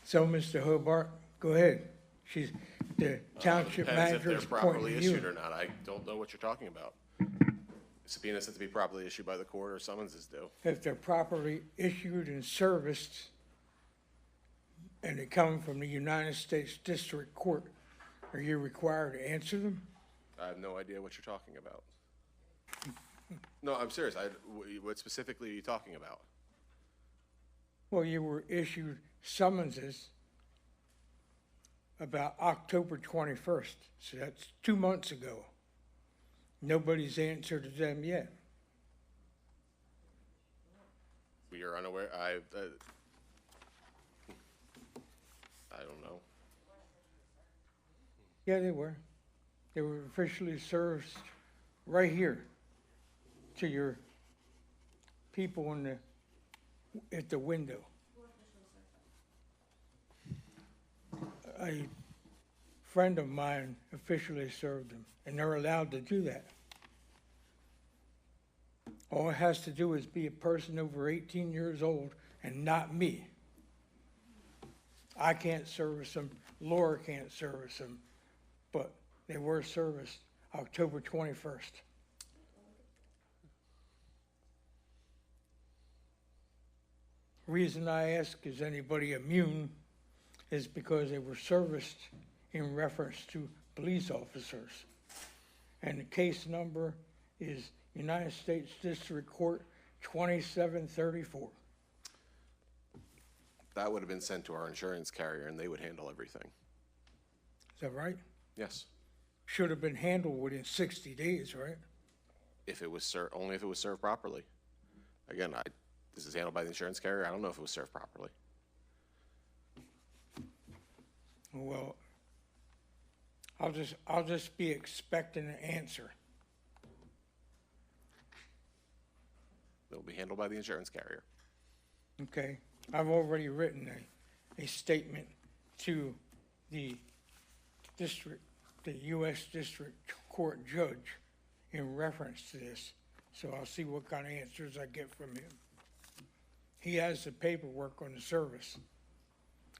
So, Mr. Hobart, go ahead. She's the township Depends if manager's they're pointing properly to issued you. or not. I don't know what you're talking about. Subpoenas have to be properly issued by the court, or summonses do. If they're properly issued and serviced, and they come from the United States District Court, are you required to answer them? I have no idea what you're talking about. No, I'm serious. What specifically are you talking about? Well, you were issued summonses about October 21st, so that's 2 months ago. Nobody's answered them yet. We are unaware. I don't know. Yeah, they were. They were officially served right here to your people in at the window. A friend of mine officially served them, and they're allowed to do that. All it has to do is be a person over 18 years old and not me. I can't service them, Laura can't service them, but they were serviced October 21st. Reason I ask, is anybody immune, is because they were serviced in reference to police officers. And the case number is United States District Court 2734. That would have been sent to our insurance carrier, and they would handle everything. Is that right? Yes. Should have been handled within 60 days, right? If it was only if it was served properly. Again, this is handled by the insurance carrier. I don't know if it was served properly. Well, I'll just be expecting an answer. It will be handled by the insurance carrier. Okay, I've already written a statement to the U.S. District Court judge in reference to this. So I'll see what kind of answers I get from him. He has the paperwork on the service.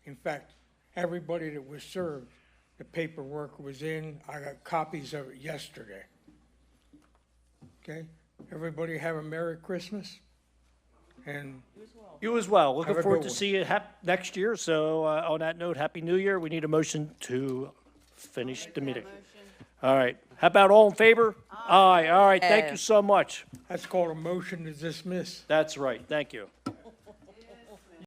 In fact, everybody that was served, the paperwork was in. I got copies of it yesterday. Okay, everybody have a Merry Christmas. And You as well. Have Looking a forward good to one. see you next year. So on that note, Happy New Year. We need a motion to finish the meeting. All right. How about all in favor? Aye. All right. Thank you so much. that's called a motion to dismiss. That's right. Thank you.